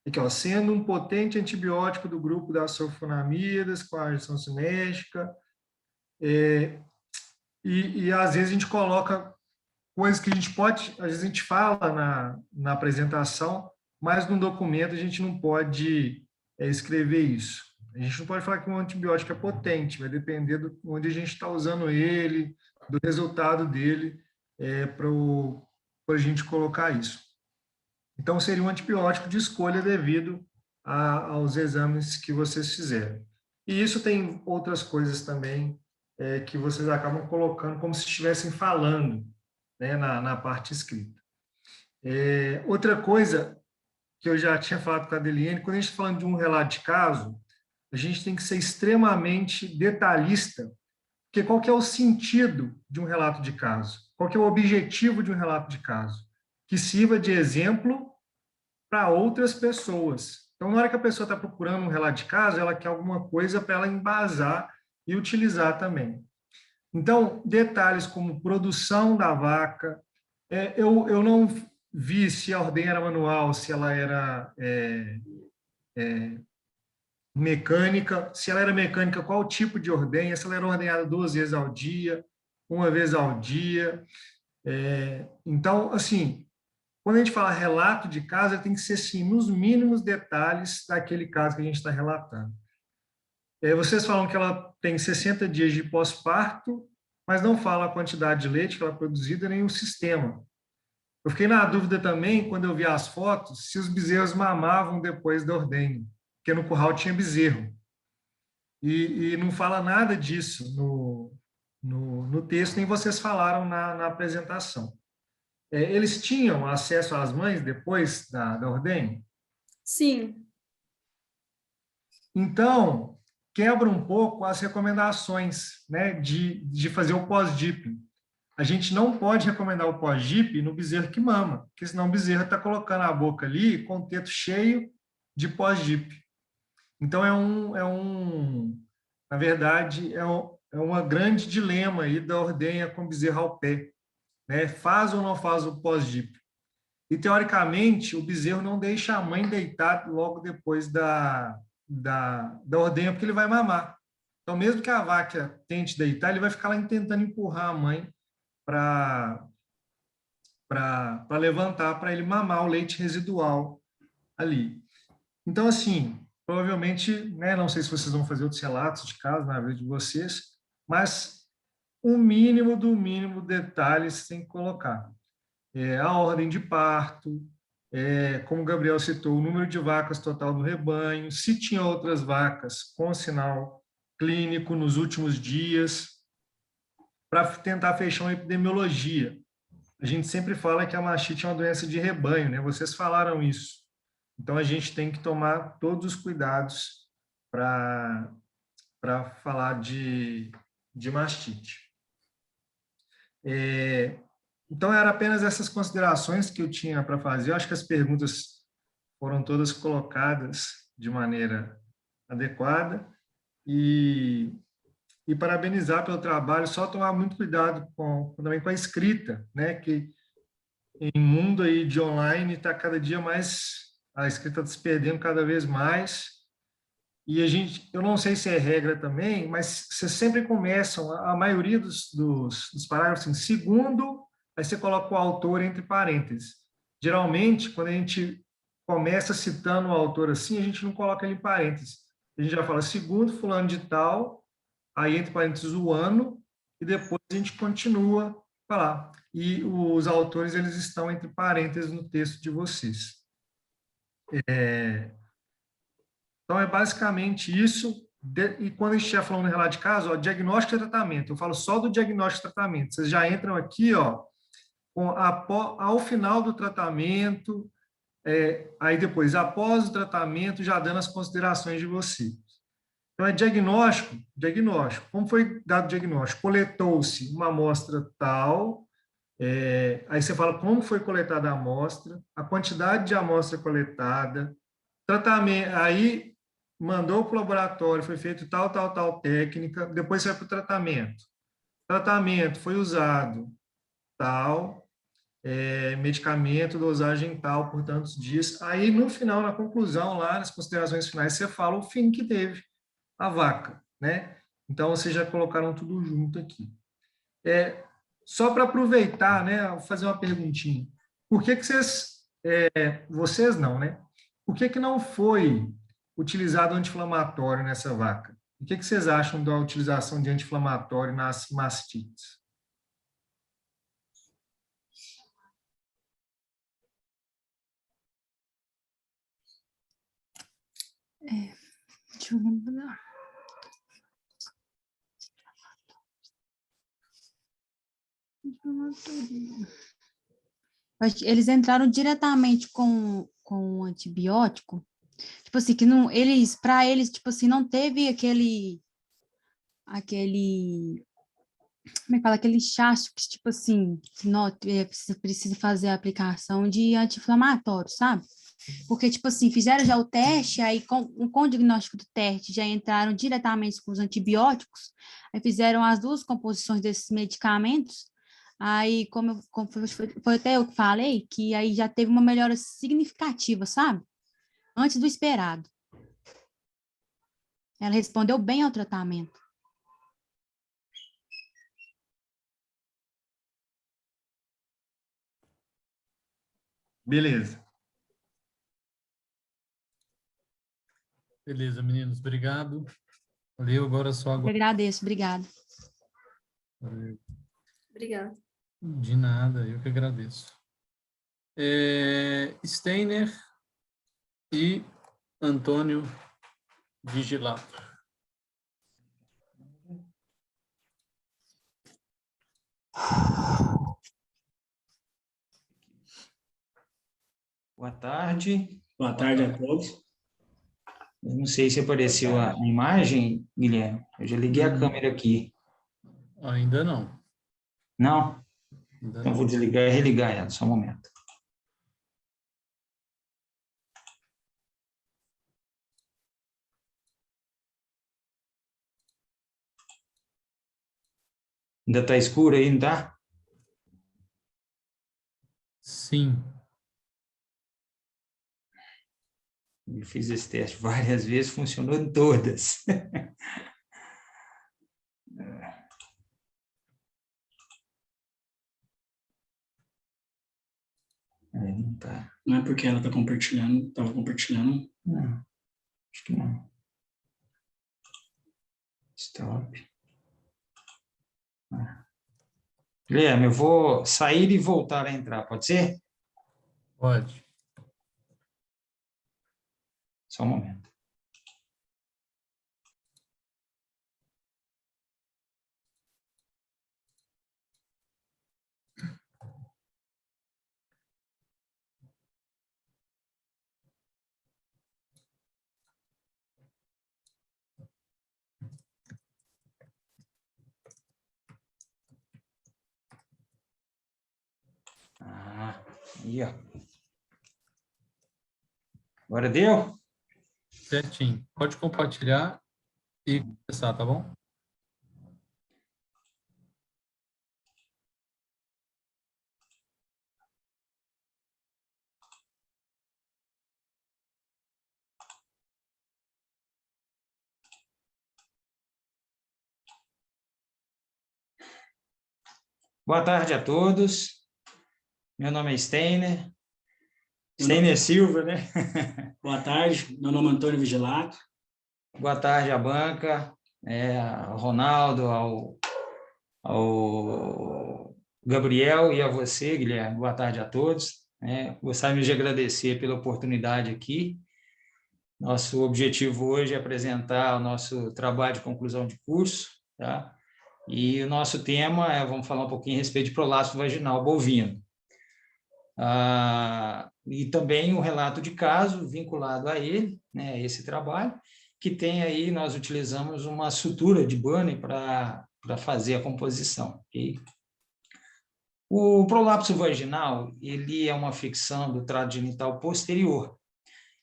Aqui, ó, sendo um potente antibiótico do grupo das sulfonamidas, com a ação sinérgica, e às vezes a gente coloca coisas que a gente pode, às vezes a gente fala na apresentação, mas no documento a gente não pode escrever isso. A gente não pode falar que um antibiótico é potente, vai depender de onde a gente está usando ele, do resultado dele, para a gente colocar isso. Então, seria um antibiótico de escolha devido aos exames que vocês fizeram. E isso tem outras coisas também que vocês acabam colocando como se estivessem falando, né, na parte escrita. Outra coisa que eu já tinha falado com a Adeliene, quando a gente está falando de um relato de caso, a gente tem que ser extremamente detalhista, porque qual que é o sentido de um relato de caso? Qual que é o objetivo de um relato de caso? Que sirva de exemplo para outras pessoas. Então, na hora que a pessoa está procurando um relato de caso, ela quer alguma coisa para ela embasar e utilizar também. Então, detalhes como produção da vaca, eu não vi se a ordem era manual, se ela era mecânica, se ela era mecânica, qual tipo de ordenha, se ela era ordenhada 2 vezes ao dia, 1 vez ao dia. Então, assim, quando a gente fala relato de caso, tem que ser, assim, nos mínimos detalhes daquele caso que a gente está relatando. Vocês falam que ela tem 60 dias de pós-parto, mas não fala a quantidade de leite que ela é produzida, nem o sistema. Eu fiquei na dúvida também, quando eu vi as fotos, se os bezerros mamavam depois da ordenha, porque no curral tinha bezerro. E não fala nada disso no texto, nem vocês falaram na apresentação. Eles tinham acesso às mães depois da ordenha? Sim. Então, quebra um pouco as recomendações, né, de fazer o pós-DIP. A gente não pode recomendar o pós-DIP no bezerro que mama, porque senão o bezerro está colocando a boca ali com o teto cheio de pós-DIP. Então, na verdade, é uma grande dilema aí da ordenha com bezerro ao pé, né? Faz ou não faz o pós-DIP? E, teoricamente, o bezerro não deixa a mãe deitar logo depois da ordenha, porque ele vai mamar. Então, mesmo que a vaca tente deitar, ele vai ficar lá tentando empurrar a mãe para levantar, para ele mamar o leite residual ali. Então, assim, provavelmente, né, não sei se vocês vão fazer outros relatos de caso na vida de vocês, mas o mínimo do mínimo detalhes tem que colocar. A ordem de parto, como o Gabriel citou, o número de vacas total do rebanho, se tinha outras vacas com sinal clínico nos últimos dias, para tentar fechar uma epidemiologia. A gente sempre fala que a mastite é uma doença de rebanho, né? Vocês falaram isso. Então, a gente tem que tomar todos os cuidados para falar de mastite. Então, eram apenas essas considerações que eu tinha para fazer. Eu acho que as perguntas foram todas colocadas de maneira adequada. E parabenizar pelo trabalho, só tomar muito cuidado também com a escrita, né? Que em mundo aí de online está cada dia mais, a escrita está se perdendo cada vez mais. E eu não sei se é regra também, mas vocês sempre começam, a maioria dos parágrafos, assim, segundo, aí você coloca o autor entre parênteses. Geralmente, quando a gente começa citando o autor assim, a gente não coloca ele em parênteses. A gente já fala segundo fulano de tal, aí entre parênteses o ano, e depois a gente continua a falar. E os autores, eles estão entre parênteses no texto de vocês. Então, é basicamente isso. E quando a gente estiver falando em relato de caso, ó, diagnóstico e tratamento, eu falo só do diagnóstico e tratamento. Vocês já entram aqui, ó, ao final do tratamento, aí depois, após o tratamento, já dando as considerações de vocês. Então, é diagnóstico. Como foi dado o diagnóstico? Coletou-se uma amostra tal, aí você fala como foi coletada a amostra, a quantidade de amostra coletada, tratamento, aí mandou para o laboratório, foi feito tal técnica, depois vai para o tratamento. tratamento foi usado tal, medicamento, dosagem tal, por tantos dias. Aí, no final, na conclusão, lá nas considerações finais, você fala o fim que teve a vaca, né? Então, vocês já colocaram tudo junto aqui. Só para aproveitar, né, vou fazer uma perguntinha. Por que vocês não, né? Por que não foi utilizado anti-inflamatório nessa vaca? O que vocês acham da utilização de anti-inflamatório nas mastites? Deixa eu lembrar. Eles entraram diretamente com o antibiótico, tipo assim, que não, para eles, tipo assim, não teve aquele, como é que fala, aquele inchaço que, tipo assim, precisa fazer a aplicação de anti-inflamatório, sabe? Porque, tipo assim, fizeram já o teste, aí com o diagnóstico do teste já entraram diretamente com os antibióticos, aí fizeram as duas composições desses medicamentos, aí, foi até eu que falei, que aí já teve uma melhora significativa, sabe? Antes do esperado. Ela respondeu bem ao tratamento. Beleza. Beleza, meninos, obrigado. Valeu, agora só Eu agora. agradeço, obrigada. Obrigada. De nada, eu que agradeço. Steiner e Antônio Vigilato. Boa tarde. Boa tarde a todos. Eu não sei se apareceu a imagem, Guilherme. Eu já liguei a câmera aqui. Ainda não. Não? Ainda Então não. vou desligar e religar ela, só um momento. Ainda está escuro aí, não está? Sim. Eu fiz esse teste várias vezes, funcionou em todas. Não tá. Não é porque ela está compartilhando, estava compartilhando. Não, acho que não. Stop. Guilherme, eu vou sair e voltar a entrar, pode ser? Pode. Só um momento. Aí, ó. Agora deu? Certinho. Pode compartilhar e começar, tá bom? Boa tarde a todos. Meu nome é Steiner. Steiner Silva, né? Boa tarde, meu nome é Antônio Vigilato. Boa tarde à banca, ao Ronaldo, ao Gabriel e a você, Guilherme. Boa tarde a todos. Gostaria de agradecer pela oportunidade aqui. Nosso objetivo hoje é apresentar o nosso trabalho de conclusão de curso, tá? E o nosso tema vamos falar um pouquinho a respeito de prolapso vaginal bovino. E também um relato de caso vinculado a ele, né, esse trabalho, que tem aí, nós utilizamos uma sutura de Burney para fazer a composição. Okay? O prolapso vaginal, ele é uma afecção do trato genital posterior,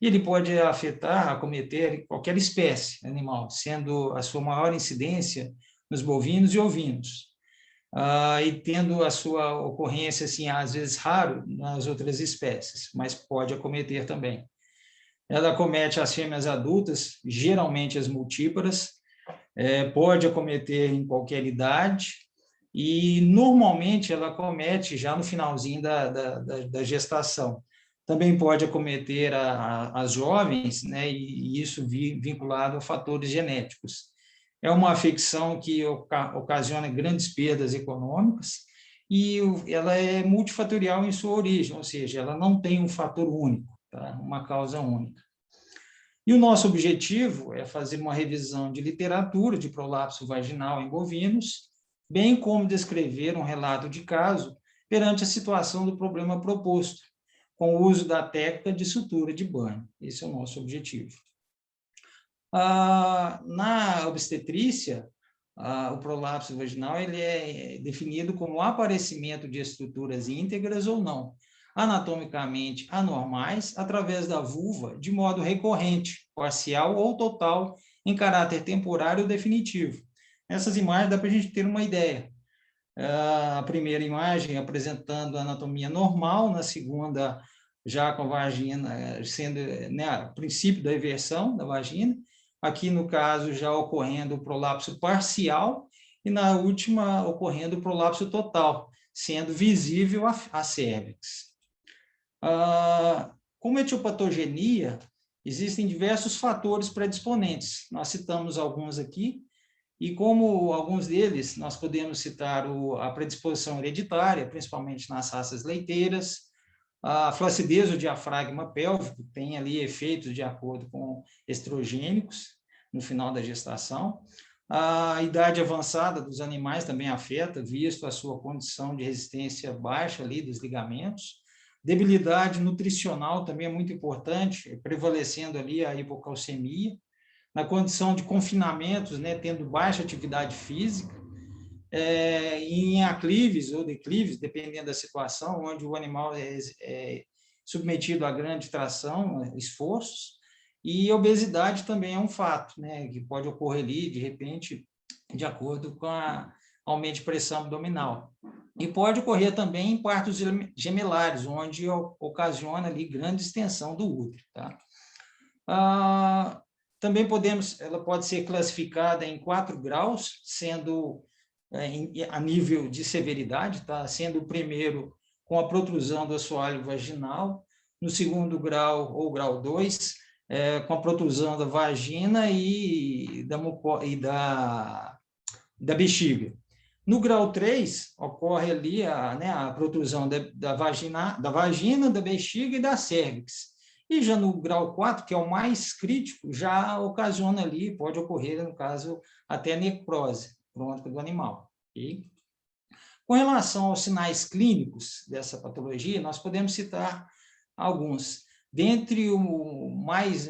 e ele pode acometer qualquer espécie animal, sendo a sua maior incidência nos bovinos e ovinos. e tendo a sua ocorrência, assim, às vezes raro nas outras espécies, mas pode acometer também. Ela acomete as fêmeas adultas, geralmente as multíparas, pode acometer em qualquer idade, e normalmente ela acomete já no finalzinho da gestação. Também pode acometer as jovens, né, e isso vinculado a fatores genéticos. É uma afecção que ocasiona grandes perdas econômicas e ela é multifatorial em sua origem, ou seja, ela não tem um fator único, tá? Uma causa única. E o nosso objetivo é fazer uma revisão de literatura de prolapso vaginal em bovinos, bem como descrever um relato de caso perante a situação do problema proposto, com o uso da técnica de sutura de banho. Esse é o nosso objetivo. Na obstetrícia, o prolapso vaginal ele é definido como o aparecimento de estruturas íntegras ou não, anatomicamente anormais, através da vulva, de modo recorrente, parcial ou total, em caráter temporário ou definitivo. Nessas imagens dá para a gente ter uma ideia. A primeira imagem apresentando a anatomia normal, na segunda já com a vagina sendo, né, o princípio da eversão da vagina, aqui no caso já ocorrendo o prolapso parcial e na última ocorrendo o prolapso total, sendo visível a cérvix. Como etiopatogenia, existem diversos fatores predisponentes. Nós citamos alguns aqui, e como alguns deles, nós podemos citar a predisposição hereditária, principalmente nas raças leiteiras, a flacidez do diafragma pélvico, tem ali efeitos de acordo com estrogênicos no final da gestação. A idade avançada dos animais também afeta, visto a sua condição de resistência baixa ali dos ligamentos. Debilidade nutricional também é muito importante, prevalecendo ali a hipocalcemia. Na condição de confinamentos, né, tendo baixa atividade física, em aclives ou declives, dependendo da situação, onde o animal é submetido a grande tração, esforços, e obesidade também é um fato, né, que pode ocorrer ali, de repente, de acordo com a aumento de pressão abdominal. E pode ocorrer também em partos gemelares, onde ocasiona ali grande extensão do útero, tá? Também ela pode ser classificada em 4 graus, sendo a nível de severidade, tá? Sendo o primeiro com a protrusão do assoalho vaginal, no segundo grau, ou grau 2, com a protrusão da vagina e da bexiga. No grau 3, ocorre ali a protrusão da vagina, da bexiga e da cérvix. E já no grau 4, que é o mais crítico, já ocasiona ali, pode ocorrer, no caso, até necrose crônica do animal. Okay? Com relação aos sinais clínicos dessa patologia, nós podemos citar alguns. Dentre o mais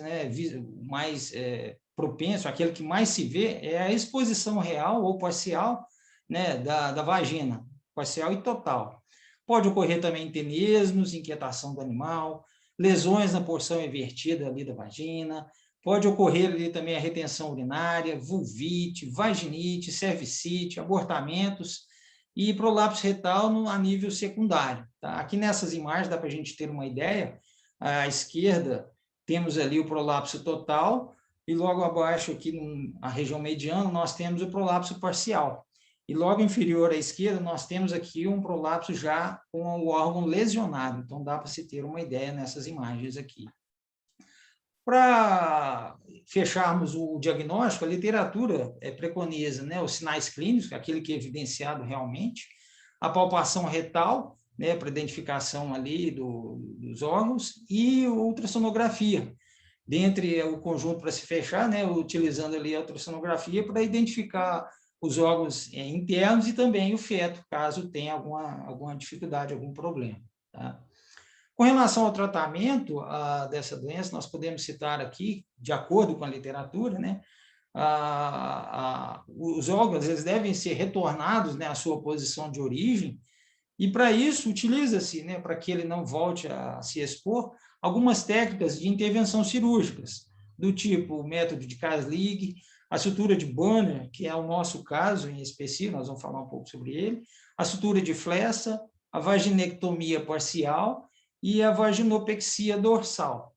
propenso, aquele que mais se vê, é a exposição real ou parcial, né, da vagina, parcial e total. Pode ocorrer também tenesmos, inquietação do animal, lesões na porção invertida ali da vagina, pode ocorrer ali também a retenção urinária, vulvite, vaginite, cervicite, abortamentos e prolapso retal a nível secundário. Tá? Aqui nessas imagens dá para a gente ter uma ideia. À esquerda temos ali o prolapso total e logo abaixo aqui na região mediana nós temos o prolapso parcial. E logo inferior à esquerda, nós temos aqui um prolapso já com o órgão lesionado. Então, dá para se ter uma ideia nessas imagens aqui. Para fecharmos o diagnóstico, a literatura preconiza, né, os sinais clínicos, aquele que é evidenciado realmente, a palpação retal, né, para identificação ali dos órgãos, e a ultrassonografia. Dentre o conjunto para se fechar, né, utilizando ali a ultrassonografia para identificar os órgãos internos e também o feto, caso tenha alguma dificuldade, algum problema. Tá? Com relação ao tratamento dessa doença, nós podemos citar aqui, de acordo com a literatura, né, os órgãos eles devem ser retornados, né, à sua posição de origem, e para isso utiliza-se, né, para que ele não volte a se expor, algumas técnicas de intervenção cirúrgicas, do tipo o método de Kaslig, a sutura de Banner, que é o nosso caso em específico, nós vamos falar um pouco sobre ele, a sutura de Flessa, a vaginectomia parcial e a vaginopexia dorsal.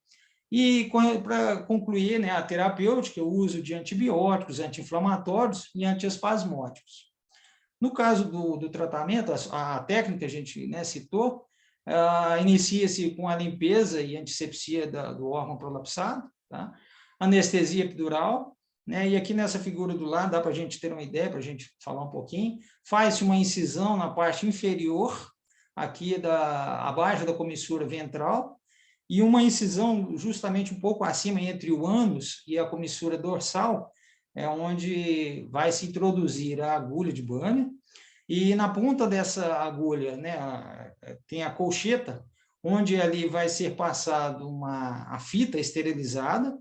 E, para concluir, né, a terapêutica, o uso de antibióticos, anti-inflamatórios e antiespasmódicos. No caso do tratamento, a técnica que a gente, né, citou, inicia-se com a limpeza e antisepsia do órgão prolapsado, tá? Anestesia epidural, né? E aqui nessa figura do lado, dá para a gente ter uma ideia, para a gente falar um pouquinho, faz-se uma incisão na parte inferior, aqui abaixo da comissura ventral, e uma incisão justamente um pouco acima entre o ânus e a comissura dorsal, é onde vai se introduzir a agulha de Banner, e na ponta dessa agulha, né, tem a colcheta, onde ali vai ser passado a fita esterilizada,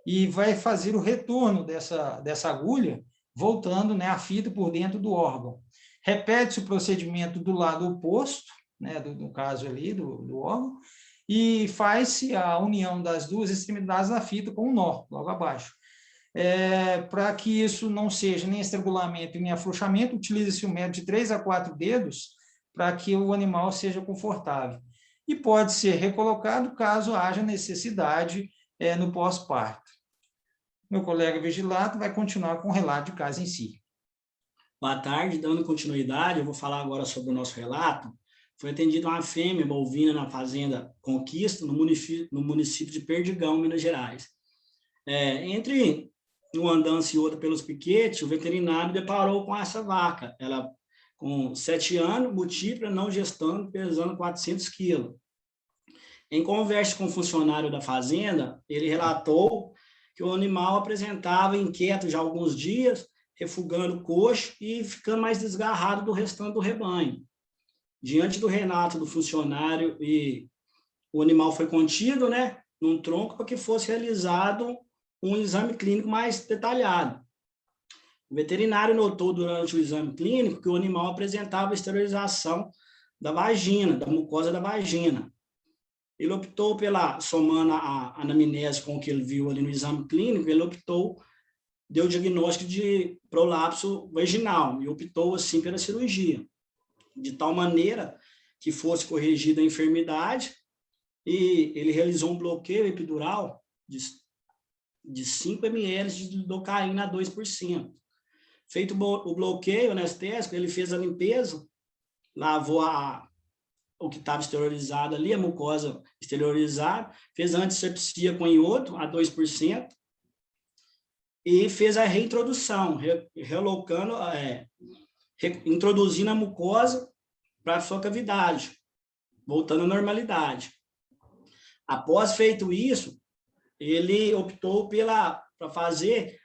e vai fazer o retorno dessa agulha, voltando, né, a fita por dentro do órgão. Repete-se o procedimento do lado oposto, né, no caso ali do órgão, e faz-se a união das duas extremidades da fita com um nó, logo abaixo. Para que isso não seja nem estrangulamento nem afrouxamento, utiliza-se um método de 3 a 4 dedos para que o animal seja confortável. E pode ser recolocado caso haja necessidade no pós-parto. Meu colega Vigilato vai continuar com o relato de caso em si. Boa tarde, dando continuidade, eu vou falar agora sobre o nosso relato. Foi atendida uma fêmea bovina na fazenda Conquista, no município de Perdigão, Minas Gerais. Entre uma andança e outra pelos piquetes, o veterinário deparou com essa vaca. Ela com 7 anos, múltipla, não gestando, pesando 400 quilos. Em conversa com o funcionário da fazenda, ele relatou que o animal apresentava inquieto já há alguns dias, refugando o coxo e ficando mais desgarrado do restante do rebanho. Diante do relato do funcionário, o animal foi contido, né, num tronco para que fosse realizado um exame clínico mais detalhado. O veterinário notou durante o exame clínico que o animal apresentava esterilização da vagina, da mucosa da vagina. Ele optou somando a anamnese com o que ele viu ali no exame clínico, deu o diagnóstico de prolapso vaginal e optou, assim, pela cirurgia, de tal maneira que fosse corrigida a enfermidade, e ele realizou um bloqueio epidural de 5 ml de lidocaína a 2%. Feito o bloqueio anestésico, ele fez a limpeza, lavou o que estava esterilizado ali, a mucosa esterilizada, fez a antisepsia com iodo a 2%, e fez a reintrodução, relocando, introduzindo a mucosa para a sua cavidade, voltando à normalidade. Após feito isso, ele optou para fazer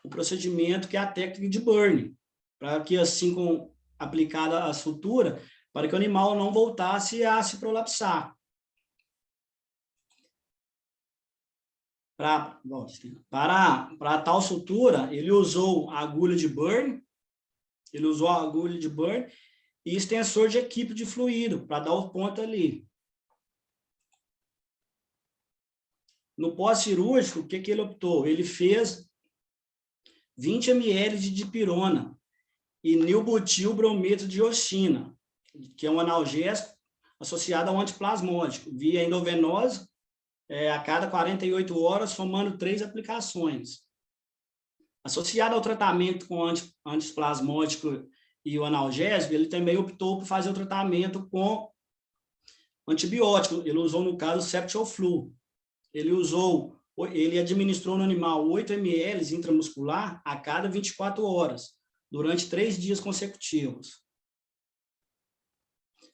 o procedimento que é a técnica de Burn, para que, assim, com aplicada a sutura, para que o animal não voltasse a se prolapsar. Para tal sutura, ele usou a agulha de Burn, e extensor de equipe de fluido, para dar o ponto ali. No pós-cirúrgico, o que ele optou? Ele fez 20 ml de dipirona e nilbutil-brometo de dioxina, que é um analgésico associado ao antiplasmódico, via endovenosa, a cada 48 horas, somando 3 aplicações. Associado ao tratamento com antiplasmódico e o analgésico, ele também optou por fazer o tratamento com antibiótico. Ele usou, no caso, o Septioflu. Ele administrou no animal 8 ml intramuscular a cada 24 horas, durante 3 dias consecutivos.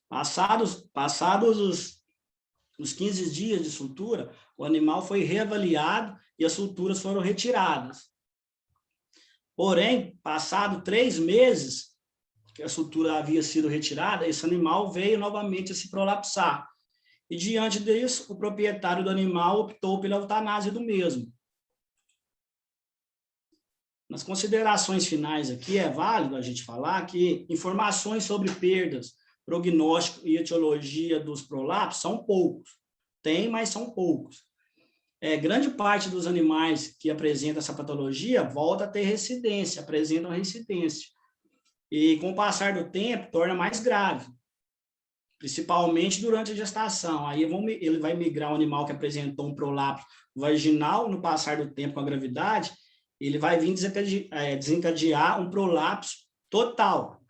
Passados os 15 dias de sutura, o animal foi reavaliado e as suturas foram retiradas. Porém, passado 3 meses que a sutura havia sido retirada, esse animal veio novamente a se prolapsar. E, diante disso, o proprietário do animal optou pela eutanásia do mesmo. Nas considerações finais aqui, é válido a gente falar que informações sobre perdas, prognóstico e etiologia dos prolapsos são poucos. Tem, mas são poucos. grande parte dos animais que apresentam essa patologia volta a ter recidência, apresentam recidência. E com o passar do tempo, torna mais grave, principalmente durante a gestação. Aí ele vai migrar um animal que apresentou um prolapso vaginal no passar do tempo com a gravidade, ele vai vir desencadear um prolapso total.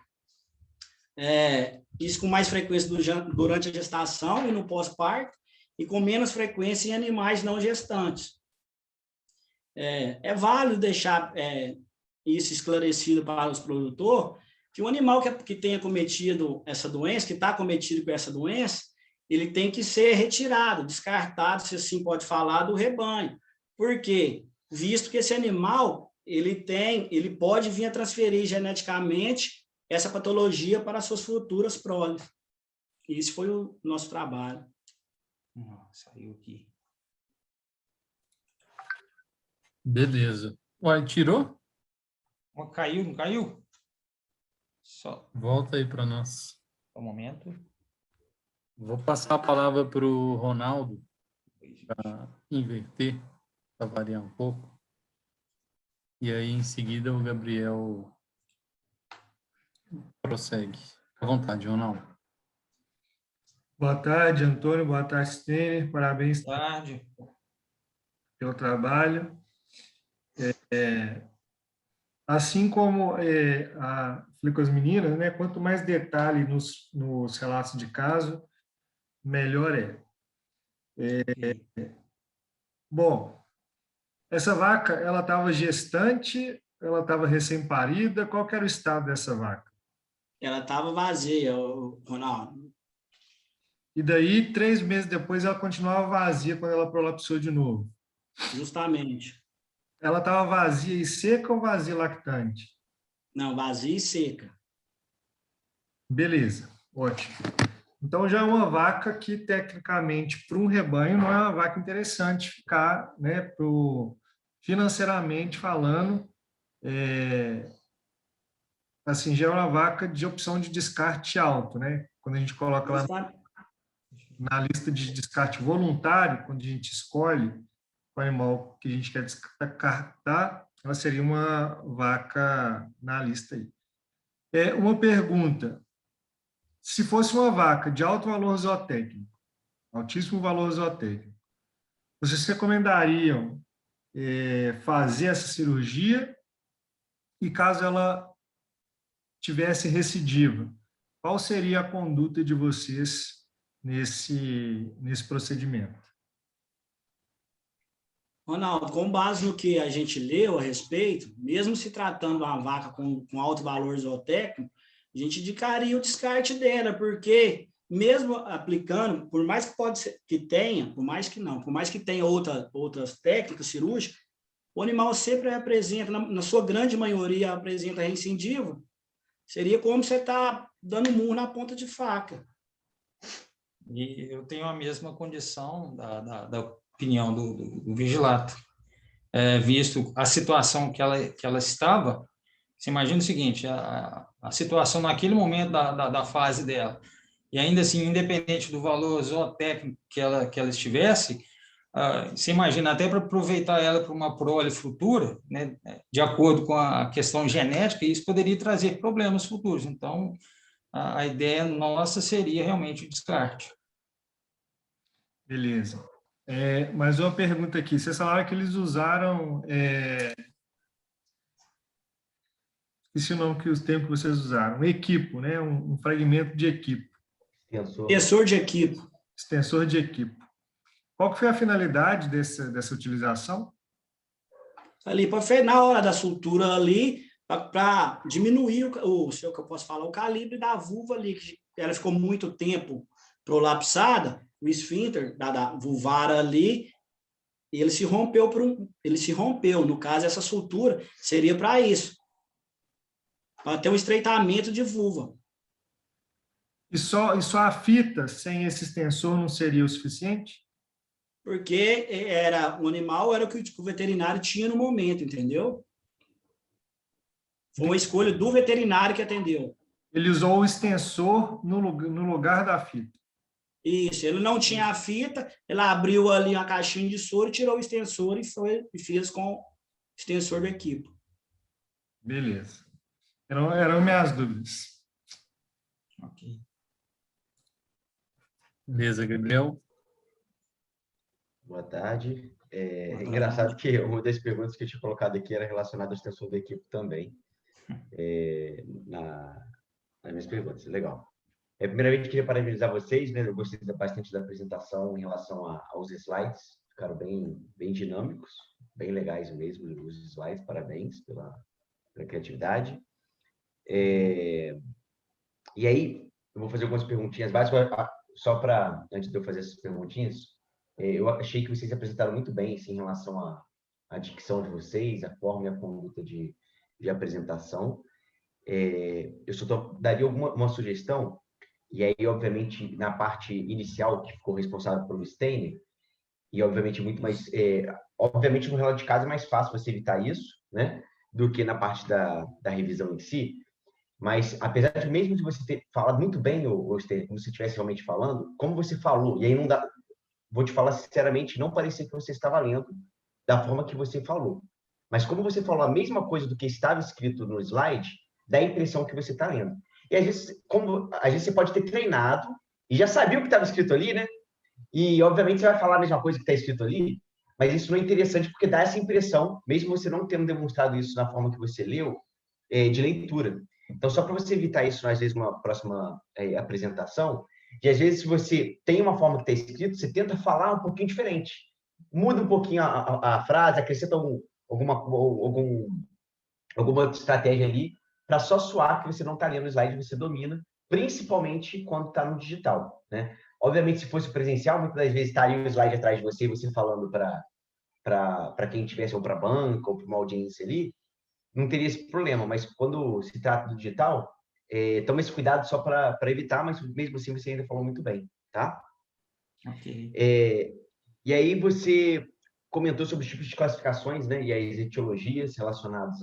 Isso com mais frequência durante a gestação e no pós-parto, e com menos frequência em animais não gestantes. É válido deixar isso esclarecido para os produtores, que o animal que tenha cometido essa doença, que está cometido com essa doença, ele tem que ser retirado, descartado, se assim pode falar, do rebanho. Por quê? Visto que esse animal, ele pode vir a transferir geneticamente essa patologia para suas futuras proles. Esse foi o nosso trabalho. Saiu aqui. Beleza. Uai, tirou? Caiu, não caiu? Só Volta aí para nós. um momento. Vou passar a palavra para o Ronaldo, para inverter, para variar um pouco. E aí, em seguida, o Gabriel prossegue. À vontade, Ronaldo. Boa tarde, Antônio. Boa tarde, Stener. Parabéns Boa tarde. pelo trabalho. Assim como falei com as meninas, né, quanto mais detalhe nos relatos de caso, melhor Bom, essa vaca, ela estava gestante, ela estava recém-parida, qual que era o estado dessa vaca? Ela estava vazia, Ronaldo. E daí, 3 meses depois, ela continuava vazia quando ela prolapsou de novo. Justamente. Ela estava vazia e seca ou vazia lactante? Não, vazia e seca. Beleza, ótimo. Então, já é uma vaca que, tecnicamente, para um rebanho, não é uma vaca interessante ficar, né, financeiramente falando, assim, já é uma vaca de opção de descarte alto, né? Quando a gente coloca lá na lista de descarte voluntário, quando a gente escolhe o animal que a gente quer descartar, ela seria uma vaca na lista aí. Uma pergunta: se fosse uma vaca de alto valor zootécnico, altíssimo valor zootécnico, vocês recomendariam fazer essa cirurgia? E caso ela tivesse recidiva, qual seria a conduta de vocês nesse procedimento? Ronaldo, com base no que a gente leu a respeito, mesmo se tratando de uma vaca com alto valor zootécnico, a gente indicaria o descarte dela, porque mesmo aplicando, por mais que pode ser que tenha, por mais que tenha outras técnicas cirúrgicas, o animal sempre apresenta, na sua grande maioria, apresenta recidiva. Seria como você está dando murro na ponta de faca. E eu tenho a mesma condição da opinião do vigilato. Visto a situação que ela estava, você imagina o seguinte, a situação naquele momento da fase dela, e ainda assim, independente do valor zootécnico que ela estivesse, você imagina, até para aproveitar ela para uma prole futura, né, de acordo com a questão genética, isso poderia trazer problemas futuros. Então, a ideia nossa seria realmente o descarte. Beleza. Mais uma pergunta aqui. Vocês falaram que eles usaram... esqueci o nome o termo que vocês usaram. Equipo, né? Um fragmento de equipo. Extensor de equipo. Extensor de equipo. Qual que foi a finalidade dessa utilização? Ali, na hora da sutura ali, para diminuir se eu posso falar, o calibre da vulva ali, que ela ficou muito tempo prolapsada, o esfíncter da vulvara ali, ele se rompeu, no caso, essa sutura seria para isso, para ter um estreitamento de vulva. E só a fita sem esse extensor não seria o suficiente? Porque o animal era o que o veterinário tinha no momento, entendeu? Foi uma escolha do veterinário que atendeu. Ele usou o extensor no lugar da fita. Isso, ele não tinha a fita, ele abriu ali uma caixinha de soro, tirou o extensor e fez com o extensor do equipo. Beleza. Eram minhas dúvidas. Ok. Beleza, Gabriel? Boa tarde. Engraçado que uma das perguntas que eu tinha colocado aqui era relacionada ao extensor da equipe também, nas minhas perguntas. Legal. Primeiramente, queria parabenizar vocês, né? Eu gostei bastante da apresentação em relação aos slides, ficaram bem dinâmicos, bem legais mesmo os slides, parabéns pela criatividade. E aí, eu vou fazer algumas perguntinhas básicas, só para, antes de eu fazer essas perguntinhas, eu achei que vocês apresentaram muito bem assim, em relação à dicção de vocês, a forma e a conduta de apresentação. Eu só daria uma sugestão, e aí, obviamente, na parte inicial, que ficou responsável pelo Steiner, e obviamente muito mais... obviamente, no relato de casa é mais fácil você evitar isso, né, do que na parte da revisão em si, mas apesar de mesmo de você ter falado muito bem, Steiner, como se estivesse realmente falando, como você falou, e aí não dá... Vou te falar sinceramente, não parecia que você estava lendo da forma que você falou. Mas como você falou a mesma coisa do que estava escrito no slide, dá a impressão que você está lendo. E às vezes você pode ter treinado e já sabia o que estava escrito ali, né? E obviamente você vai falar a mesma coisa que está escrito ali, mas isso não é interessante porque dá essa impressão, mesmo você não tendo demonstrado isso na forma que você leu, de leitura. Então, só para você evitar isso, às vezes, numa próxima apresentação, e às vezes, se você tem uma forma que está escrito, você tenta falar um pouquinho diferente. Muda um pouquinho a frase, acrescenta alguma outra estratégia ali, para só soar que você não está lendo o slide, você domina, principalmente quando está no digital, né? Obviamente, se fosse presencial, muitas das vezes estaria o slide atrás de você, você falando para quem tivesse, ou para a banca, ou para uma audiência ali, não teria esse problema. Mas quando se trata do digital, toma esse cuidado só para evitar, mas mesmo assim você ainda falou muito bem, tá? Ok. E aí você comentou sobre os tipos de classificações, né? E as etiologias relacionadas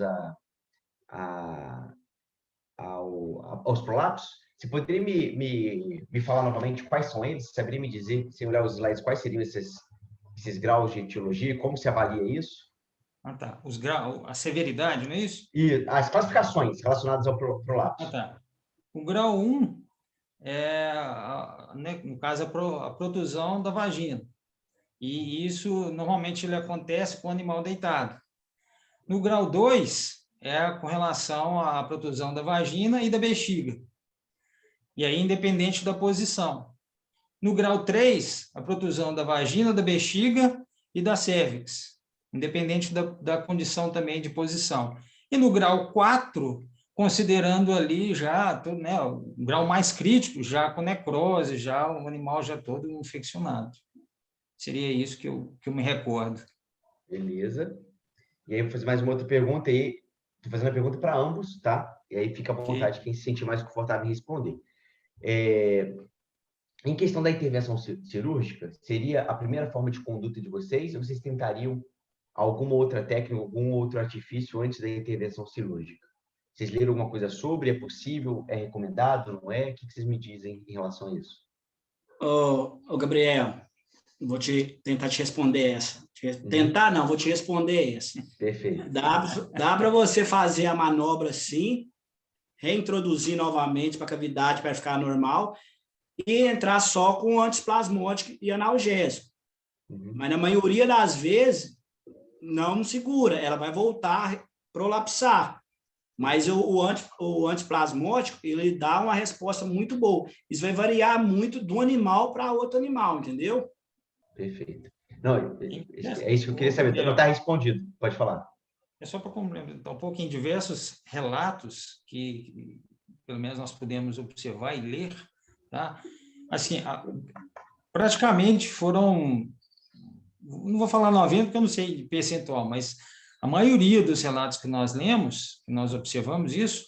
aos prolapsos. Você poderia me falar novamente quais são eles? Você saberia me dizer, sem olhar os slides, quais seriam esses graus de etiologia? Como se avalia isso? Ah, tá. Os graus, a severidade, não é isso? E as classificações relacionadas ao prolapso. Ah, tá. O grau 1 né, no caso, a protusão da vagina. E isso, normalmente, ele acontece com o animal deitado. No grau 2, com relação à protusão da vagina e da bexiga. E aí, independente da posição. No grau 3, a protusão da vagina, da bexiga e da cérvix, independente da condição também de posição. E no grau 4, considerando ali já, né, o grau mais crítico, já com necrose, já o animal já todo infeccionado. Seria isso que eu me recordo. Beleza. E aí, eu vou fazer mais uma outra pergunta aí. Estou fazendo a pergunta para ambos, tá? E aí fica à vontade quem se sentir mais confortável em responder. Em questão da intervenção cirúrgica, seria a primeira forma de conduta de vocês ou vocês tentariam alguma outra técnica, algum outro artifício antes da intervenção cirúrgica? Vocês leram alguma coisa sobre? É possível? É recomendado? Não é? O que vocês me dizem em relação a isso? Gabriel, vou tentar te responder essa. Tentar não, vou te responder essa. Perfeito. Dá para você fazer a manobra sim, reintroduzir novamente para a cavidade para ficar normal e entrar só com antisplasmódico e analgésico. Mas na maioria das vezes não segura, ela vai voltar a prolapsar. Mas o antisplasmódico, ele dá uma resposta muito boa. Isso vai variar muito de um animal para outro animal, entendeu? Perfeito. Não, é isso que eu queria saber. Então, não está respondido. Pode falar. É só para complementar um pouco, em diversos relatos que pelo menos nós podemos observar e ler, tá? Assim, praticamente foram, não vou falar 90, porque eu não sei de percentual, mas a maioria dos relatos que nós lemos, que nós observamos isso,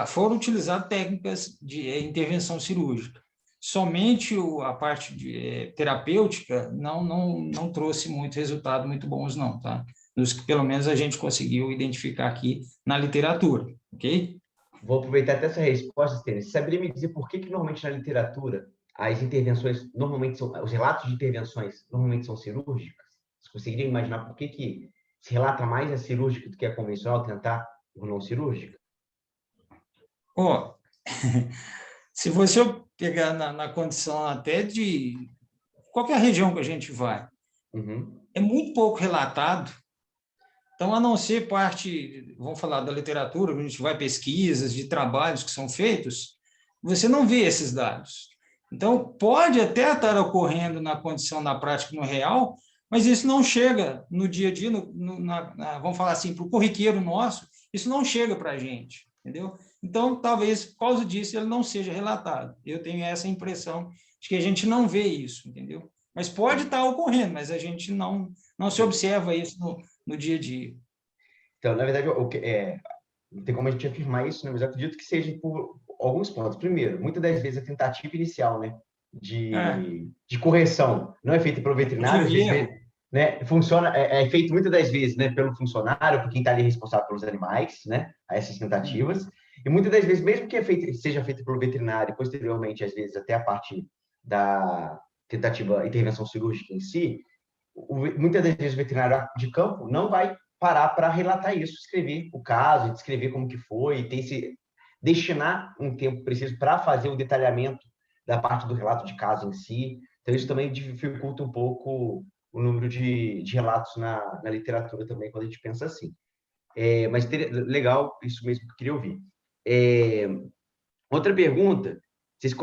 foram utilizadas técnicas de intervenção cirúrgica. Somente a parte terapêutica não trouxe muito resultado muito bons, não, tá? Nos que pelo menos a gente conseguiu identificar aqui na literatura, ok? Vou aproveitar até essa resposta, Stênis. Você saberia me dizer por que normalmente na literatura as intervenções normalmente são, os relatos de intervenções normalmente são cirúrgicas? Você conseguiria imaginar por que se relata mais a cirúrgica do que a convencional, tentar ou não cirúrgica? Ó, se você pegar na condição até de qualquer região que a gente vai, Uhum. é muito pouco relatado. Então, a não ser parte, vamos falar da literatura, a gente vai pesquisas de trabalhos que são feitos, você não vê esses dados. Então, pode até estar ocorrendo na condição, na prática, no real, mas isso não chega no dia a dia, vamos falar assim, para o corriqueiro nosso, isso não chega para a gente, entendeu? Então, talvez, por causa disso, ele não seja relatado. Eu tenho essa impressão de que a gente não vê isso, entendeu? Mas pode estar ocorrendo, mas a gente não se observa isso no dia a dia. Então, na verdade, não tem como a gente afirmar isso, né? Mas eu acredito que seja por alguns pontos. Primeiro, muitas das vezes a tentativa inicial, né, de correção não é feita pelo veterinário, às vezes, né, funciona, é feito muitas das vezes, né, pelo funcionário, por quem está ali responsável pelos animais, né, a essas tentativas. E muitas das vezes, mesmo que seja feito pelo veterinário, e posteriormente, às vezes, até a parte da tentativa intervenção cirúrgica em si, muitas das vezes o veterinário de campo não vai parar para relatar isso, escrever o caso, descrever como que foi, destinar um tempo preciso para fazer o detalhamento da parte do relato de caso em si. Então, isso também dificulta um pouco o número de relatos na literatura também, quando a gente pensa assim. Mas legal, isso mesmo que eu queria ouvir. Outra pergunta,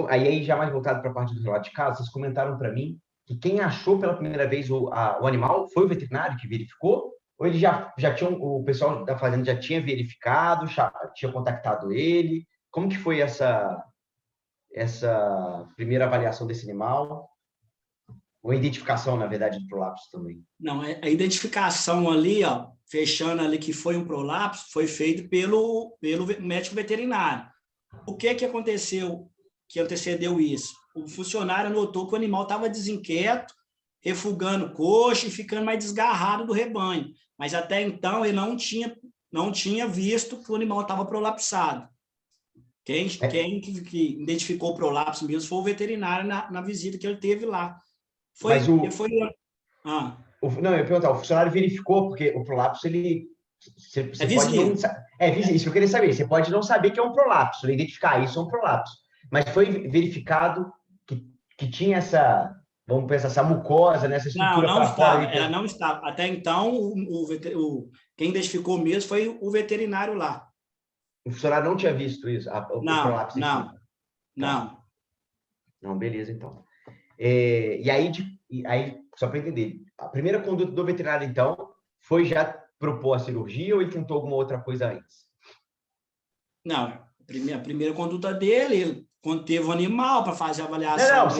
aí já mais voltado para a parte do relato de caso, vocês comentaram para mim que quem achou pela primeira vez o animal foi o veterinário que verificou? Ou ele já tinha, o pessoal da fazenda já tinha verificado, já tinha contactado ele? Como que foi essa primeira avaliação desse animal? Ou identificação, na verdade, do prolapso também? Não, a identificação ali, ó, fechando ali que foi um prolapso, foi feito pelo médico veterinário. O que aconteceu que antecedeu isso? O funcionário notou que o animal estava desinquieto, refugando coxa e ficando mais desgarrado do rebanho. Mas até então ele não tinha visto que o animal estava prolapsado. Quem que identificou o prolapso mesmo foi o veterinário na visita que ele teve lá. Não, eu ia perguntar, o funcionário verificou, porque o prolapso, você pode não... isso que eu queria saber. Você pode não saber que é um prolapso, identificar isso é um prolapso. Mas foi verificado que tinha essa, vamos pensar, essa mucosa, nessa estrutura não para fora. Ela não estava. Até então, quem identificou mesmo foi o veterinário lá. O funcionário não tinha visto isso? O prolapso em si? Não, beleza, então. E aí, só para entender, a primeira conduta do veterinário, então, foi já propor a cirurgia ou ele tentou alguma outra coisa antes? Não, a primeira conduta dele, ele conteve o animal para fazer a avaliação.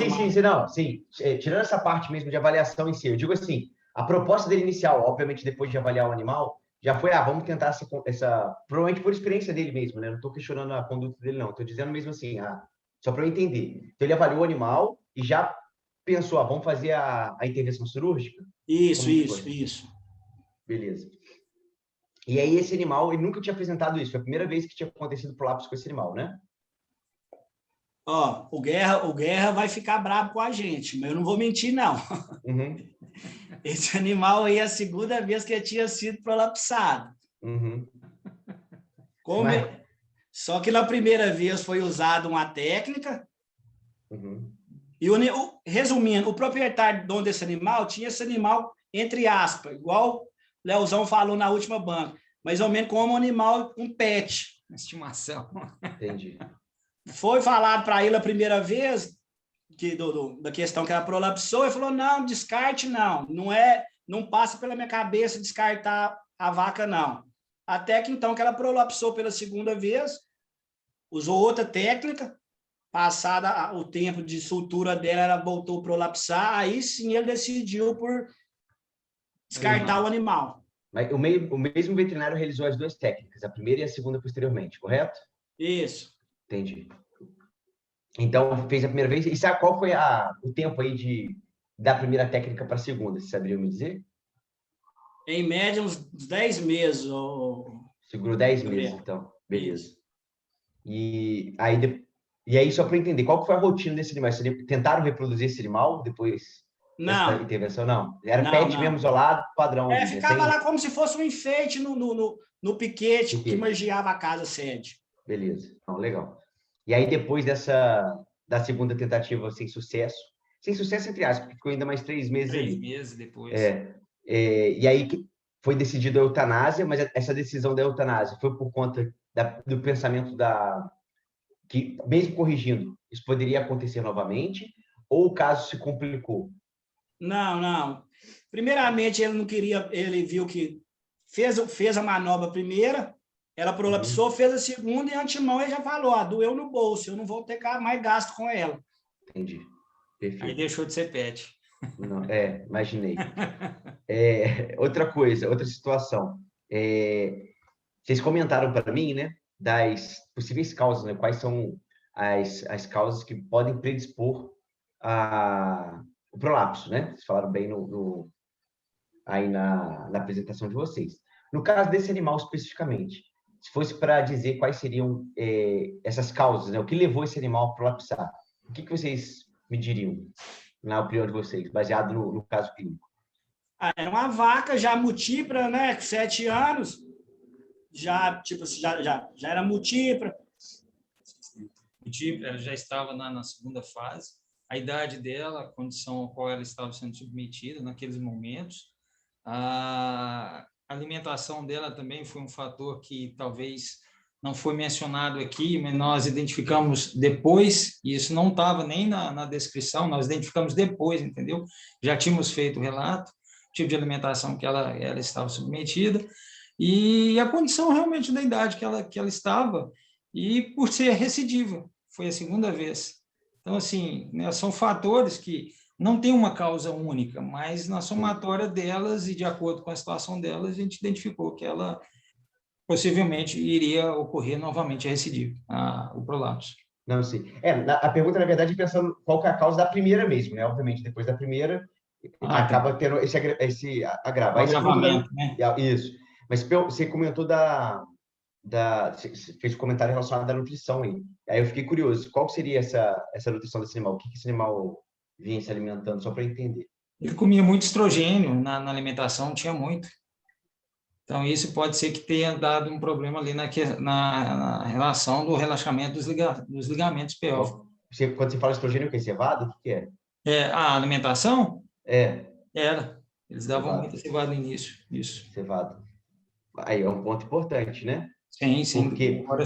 Sim. Tirando essa parte mesmo de avaliação em si, eu digo assim, a proposta dele inicial, obviamente, depois de avaliar o animal, já foi, vamos tentar essa provavelmente por experiência dele mesmo, né? Não estou questionando a conduta dele, não. Estou dizendo mesmo assim, só para eu entender. Então, ele avaliou o animal e já pensou, vamos fazer a intervenção cirúrgica? Isso. Beleza. E aí, esse animal, ele nunca tinha apresentado isso. Foi a primeira vez que tinha acontecido prolapso com esse animal, né? O Guerra vai ficar bravo com a gente, mas eu não vou mentir, não. Uhum. Esse animal aí é a segunda vez que ele tinha sido prolapsado. Uhum. Só que na primeira vez foi usada uma técnica. Uhum. E, resumindo, o proprietário dono desse animal tinha esse animal, entre aspas, igual o Leozão falou na última banca, mais ou menos como um animal, um pet. Estimação. Entendi. Foi falado para ele a primeira vez da questão que ela prolapsou, ele falou, não, descarte não passa pela minha cabeça descartar a vaca, não. Até que então que ela prolapsou pela segunda vez, usou outra técnica, passada o tempo de sutura dela, ela voltou a prolapsar, aí sim ele decidiu por descartar o animal. Mas o mesmo veterinário realizou as duas técnicas, a primeira e a segunda posteriormente, correto? Isso. Entendi. Então, fez a primeira vez. E sabe qual foi o tempo aí da primeira técnica para a segunda? Você saberia me dizer? Em média, uns 10 meses. Segurou 10 meses, então. Beleza. Isso. E aí, E aí, só para entender, qual que foi a rotina desse animal? Vocês tentaram reproduzir esse animal depois dessa Não, intervenção? Não. Era não, pet mesmo, não. isolado, padrão ali, né? Ficava Sem lá como se fosse um enfeite no piquete que piquete. margeava a casa sede. Beleza. Não, legal. E aí, depois da segunda tentativa sem sucesso entre aspas, porque ficou ainda mais 3 meses 3 ali. meses depois. E aí foi decidido a eutanásia, mas essa decisão da eutanásia foi por conta do pensamento que, mesmo corrigindo, isso poderia acontecer novamente, ou o caso se complicou? Não, não. Primeiramente, ele não queria, ele viu que fez a manobra primeira, ela prolapsou, fez a segunda, e antemão ele já falou, doeu no bolso, eu não vou ter mais gasto com ela. Entendi. Perfeito. Aí deixou de ser pet. Não, imaginei. Outra coisa, outra situação. Vocês comentaram para mim, né, das possíveis causas, né? Quais são as causas que podem predispor o prolapso, né? Vocês falaram bem aí na apresentação de vocês. No caso desse animal especificamente, se fosse para dizer quais seriam essas causas, né? O que levou esse animal a prolapsar, o que vocês me diriam, na opinião de vocês, baseado no caso clínico? Era uma vaca já multípla, né, com 7 anos, já era multípla. Ela já estava na segunda fase. A idade dela, a condição a qual ela estava sendo submetida naqueles momentos. A alimentação dela também foi um fator que talvez não foi mencionado aqui, mas nós identificamos depois, e isso não estava nem na descrição, nós identificamos depois, entendeu? Já tínhamos feito o relato, o tipo de alimentação que ela estava submetida, e a condição realmente da idade que ela estava, e por ser recidiva, foi a segunda vez. Então, assim, né, são fatores que não tem uma causa única, mas na somatória delas e de acordo com a situação delas, a gente identificou que ela possivelmente iria ocorrer novamente a recidiva, o prolapso. Não, sim. A pergunta, na verdade, é pensando qual que é a causa da primeira mesmo, né? Obviamente, depois da primeira, acaba tendo esse agravo. Aí Agravamento, né? Isso. Mas você comentou você fez um comentário relacionado à nutrição aí. Aí eu fiquei curioso, qual seria essa nutrição desse animal? O que esse animal vinha se alimentando, só para entender? Ele comia muito estrogênio na alimentação, tinha muito. Então, isso pode ser que tenha dado um problema ali na relação do relaxamento dos ligamentos pélvicos. Quando você fala estrogênio, o que? Cevada? O que é? A alimentação? Era. Eles davam Cevada. muita cevada no início. Isso. Cevada. Aí é um ponto importante, né? Sim. Porque... Agora,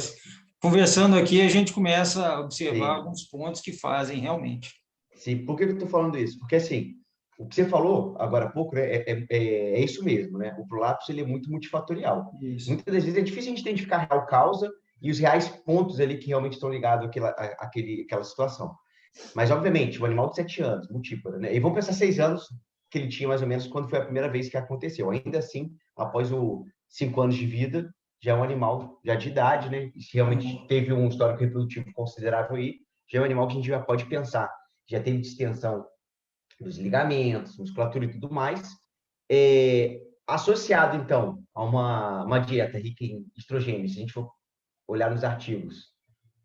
conversando aqui, a gente começa a observar alguns pontos que fazem realmente. Sim. Por que eu estou falando isso? Porque, assim, o que você falou agora há pouco, né, é isso mesmo, né? O prolapso, ele é muito multifatorial. Isso. Muitas das vezes é difícil a gente identificar a real causa e os reais pontos ali que realmente estão ligados àquela situação. Mas, obviamente, o animal de 7 anos, multípara, né? E vamos pensar 6 anos que ele tinha mais ou menos quando foi a primeira vez que aconteceu. Ainda assim, após os 5 anos de vida, já é um animal já de idade, né? E se realmente teve um histórico reprodutivo considerável aí, já é um animal que a gente já pode pensar. Já teve distensão dos ligamentos, musculatura e tudo mais. Associado, então, a uma dieta rica em estrogênio, se a gente for olhar nos artigos,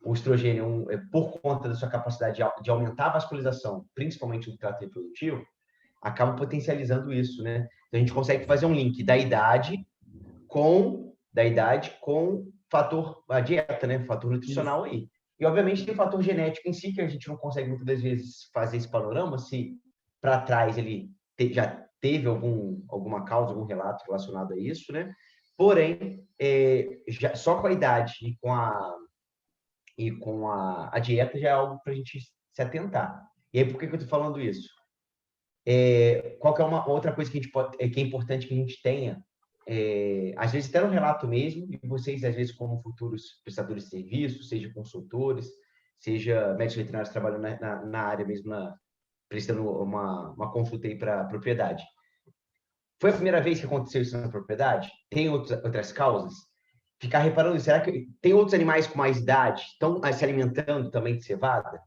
o estrogênio, por conta da sua capacidade de aumentar a vascularização, principalmente no trato reprodutivo, acaba potencializando isso, né? Então, a gente consegue fazer um link da idade com a dieta, né? Fator nutricional aí. E, obviamente, tem o fator genético em si, que a gente não consegue muitas das vezes fazer esse panorama, se para trás ele já teve alguma causa, algum relato relacionado a isso, né? Porém, só com a idade e com a dieta já é algo para a gente se atentar. E aí, por que eu estou falando isso? Qual que é uma outra coisa que que é importante que a gente tenha? Às vezes até no relato mesmo, e vocês, às vezes, como futuros prestadores de serviço, seja consultores, seja médicos veterinários trabalhando na área mesmo, prestando uma consulta aí para a propriedade. Foi a primeira vez que aconteceu isso na propriedade? Tem outras causas? Ficar reparando, será que tem outros animais com mais idade estão se alimentando também de cevada?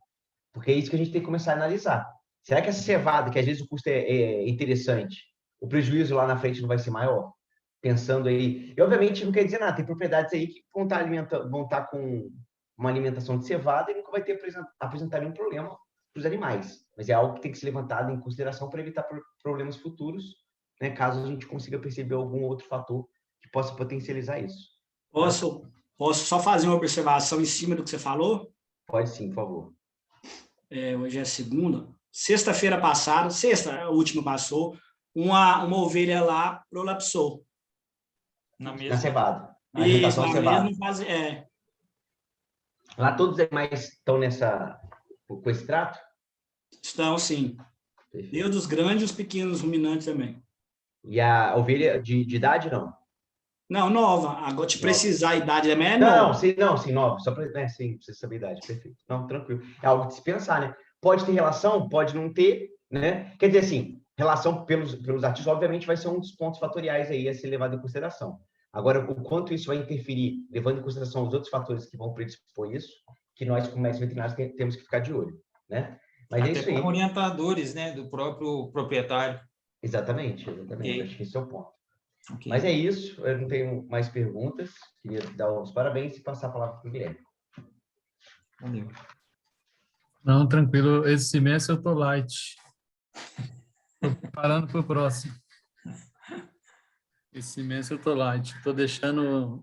Porque é isso que a gente tem que começar a analisar. Será que essa cevada, que às vezes o custo é interessante, o prejuízo lá na frente não vai ser maior? Pensando aí... E, obviamente, não quer dizer nada. Tem propriedades aí que vão estar alimentando, vão estar com uma alimentação de cevada e nunca vai ter apresentar nenhum problema para os animais. Mas é algo que tem que ser levantado em consideração para evitar problemas futuros, né, caso a gente consiga perceber algum outro fator que possa potencializar isso. Posso só fazer uma observação em cima do que você falou? Pode sim, por favor. Hoje é segunda. Sexta-feira passada, a última passou, uma ovelha lá prolapsou. Na Na cevada. Na Isso, alimentação na cevada. mesma fase, Lá todos os animais estão com esse trato? Estão, sim. Perfeito. Desde os grandes e os pequenos ruminantes também. E a ovelha de idade, não? Não, nova. Agora, te precisar a idade também é Não, nova. sim, nova. Só para, né, sim, precisa saber a idade. Perfeito. Não, tranquilo. É algo de se pensar, né? Pode ter relação, pode não ter, né? Quer dizer, assim, relação pelos artigos, obviamente, vai ser um dos pontos fatoriais aí a ser levado em consideração. Agora, o quanto isso vai interferir, levando em consideração os outros fatores que vão predispor isso, que nós, como médicos veterinários, temos que ficar de olho, né? Mas Até é isso aí. como orientadores, né, do próprio proprietário. Exatamente. Okay. Acho que esse é o ponto. Okay. Mas é isso, eu não tenho mais perguntas. Queria dar os parabéns e passar a palavra para o Guilherme. Valeu. Não, tranquilo. Esse semestre eu tô light. Tô preparando para o próximo. Esse semestre eu tô light. Tô deixando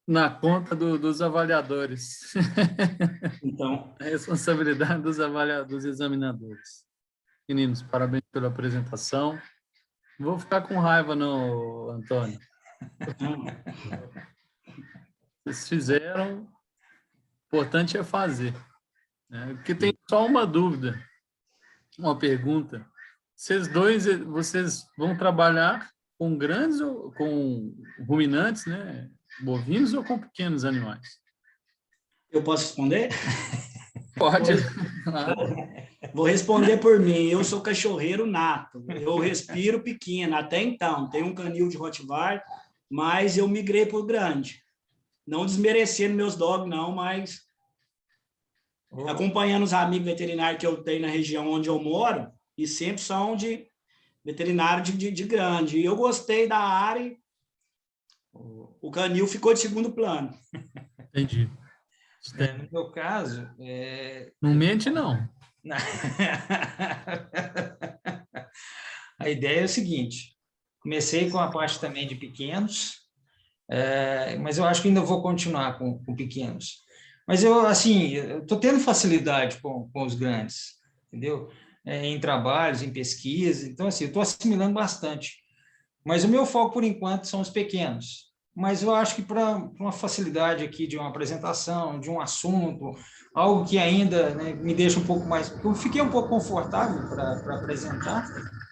na conta dos avaliadores. Então, A responsabilidade dos examinadores. Meninos, parabéns pela apresentação. Não vou ficar com raiva, não, Antônio. Vocês fizeram, o importante é fazer. Né? Porque tem só uma dúvida, uma pergunta. Vocês vão trabalhar com grandes ou com ruminantes, né? Bovinos ou com pequenos animais? eu posso responder? Pode. Vou responder por mim. Eu sou cachorreiro nato. Eu respiro pequeno. Até então, tenho um canil de Rottweiler, mas eu migrei para o grande. Não desmerecendo meus dogs, não, mas acompanhando os amigos veterinários que eu tenho na região onde eu moro, e sempre são de veterinário de grande. E eu gostei da área e o canil ficou de segundo plano. Entendi. No meu caso... Não mente, não. A ideia é o seguinte, comecei com a parte também de pequenos, mas eu acho que ainda vou continuar com pequenos. Mas eu estou tendo facilidade com os grandes, entendeu? Em trabalhos, em pesquisa, então, assim, eu estou assimilando bastante. Mas o meu foco, por enquanto, são os pequenos. Mas eu acho que para uma facilidade aqui de uma apresentação, de um assunto, algo que ainda, né, me deixa um pouco mais... Eu fiquei um pouco confortável para apresentar,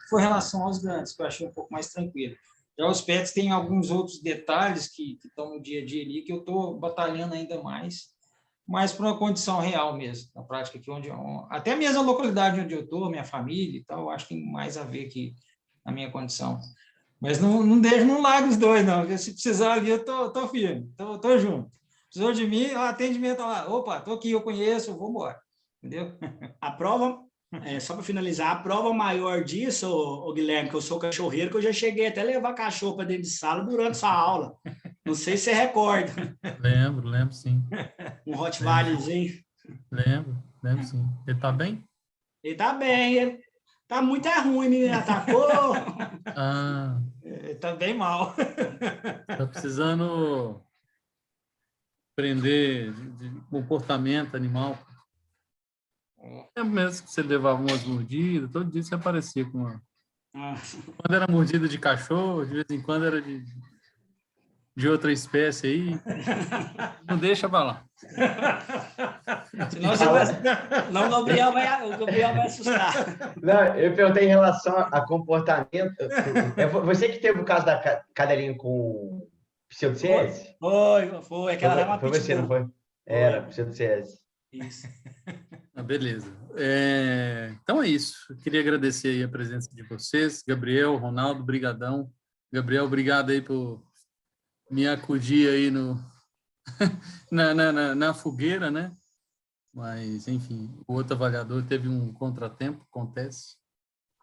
foi em relação aos grandes, que eu achei um pouco mais tranquilo. Já os pets têm alguns outros detalhes que estão no dia a dia ali, que eu estou batalhando ainda mais, mas para uma condição real mesmo, na prática, aqui até mesmo a localidade onde eu estou, minha família e tal, eu acho que tem mais a ver que a minha condição. Mas não deixo, não largo os dois, não. Porque se precisar ali, eu tô firme, tô junto. Precisou de mim, o atendimento lá. Opa, tô aqui, eu conheço, vou embora. Entendeu? A prova, só para finalizar, a prova maior disso, ô Guilherme, que eu sou cachorreiro, que eu já cheguei até a levar cachorro para dentro de sala durante essa aula. Não sei se você recorda. Lembro sim. Um Rottweilerzinho. Lembro sim. Ele tá bem? Ele tá bem, ele tá muito ruim, me atacou. Tá bem mal. Tá precisando aprender de comportamento animal. É mesmo que você levava umas mordidas, todo dia você aparecia com uma... Quando era mordida de cachorro, de vez em quando era de outra espécie aí. Não deixa pra lá. Senão o Gabriel vai assustar. Não, eu perguntei em relação a comportamento. Você que teve o caso da cadelinha com pseudociese? Foi. Aquela era uma pitbull. Foi você, não foi? Era, pseudociese. Isso. Beleza. Então é isso. Eu queria agradecer aí a presença de vocês. Gabriel, Ronaldo, brigadão. Gabriel, obrigado aí por me acudir aí na fogueira, né? Mas, enfim, o outro avaliador teve um contratempo, acontece.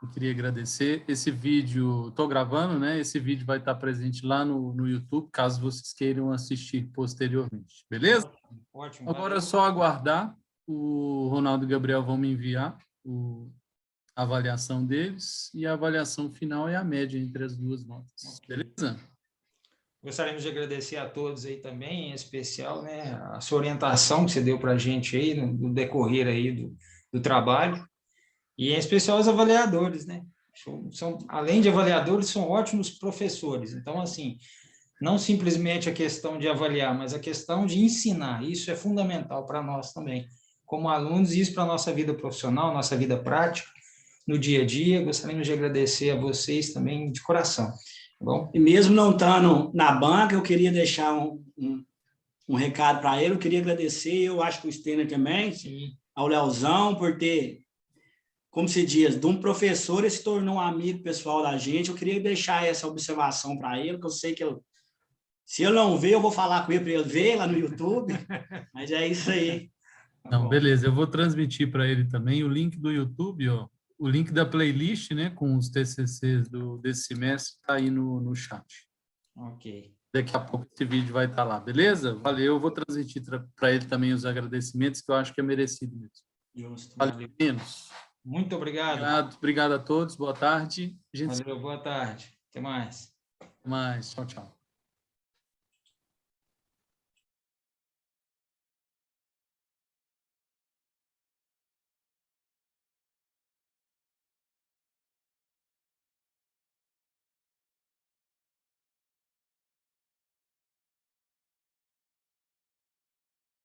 Eu queria agradecer. Esse vídeo, estou gravando, né? Esse vídeo vai estar presente lá no YouTube, caso vocês queiram assistir posteriormente. Beleza? Ótimo. Agora é só aguardar. O Ronaldo e o Gabriel vão me enviar a avaliação deles e a avaliação final é a média entre as duas notas. Beleza? Gostaríamos de agradecer a todos aí também, em especial, né, a sua orientação que você deu para a gente aí no decorrer aí do trabalho, e em especial os avaliadores, né? Além de avaliadores, são ótimos professores. Então, assim, não simplesmente a questão de avaliar, mas a questão de ensinar. Isso é fundamental para nós também, como alunos, e isso para a nossa vida profissional, nossa vida prática, no dia a dia. Gostaríamos de agradecer a vocês também de coração. Tá bom? E mesmo não estando na banca, eu queria deixar um recado para ele. Eu queria agradecer, eu acho que o Steiner também, Sim. ao Leozão, por ter, como se diz, de um professor, ele se tornou um amigo pessoal da gente. Eu queria deixar essa observação para ele, que eu sei que se ele não ver, eu vou falar com ele para ele ver lá no YouTube. Mas é isso aí. Então, beleza. Eu vou transmitir para ele também o link do YouTube, ó. O link da playlist, né, com os TCCs desse semestre, está aí no chat. Ok. Daqui a pouco esse vídeo vai estar lá, beleza? Valeu, eu vou transmitir para ele também os agradecimentos, que eu acho que é merecido mesmo. Justo. Valeu, meninos. Muito obrigado. Obrigado a todos, boa tarde. Valeu, boa tarde. Até mais. Até mais, tchau, tchau.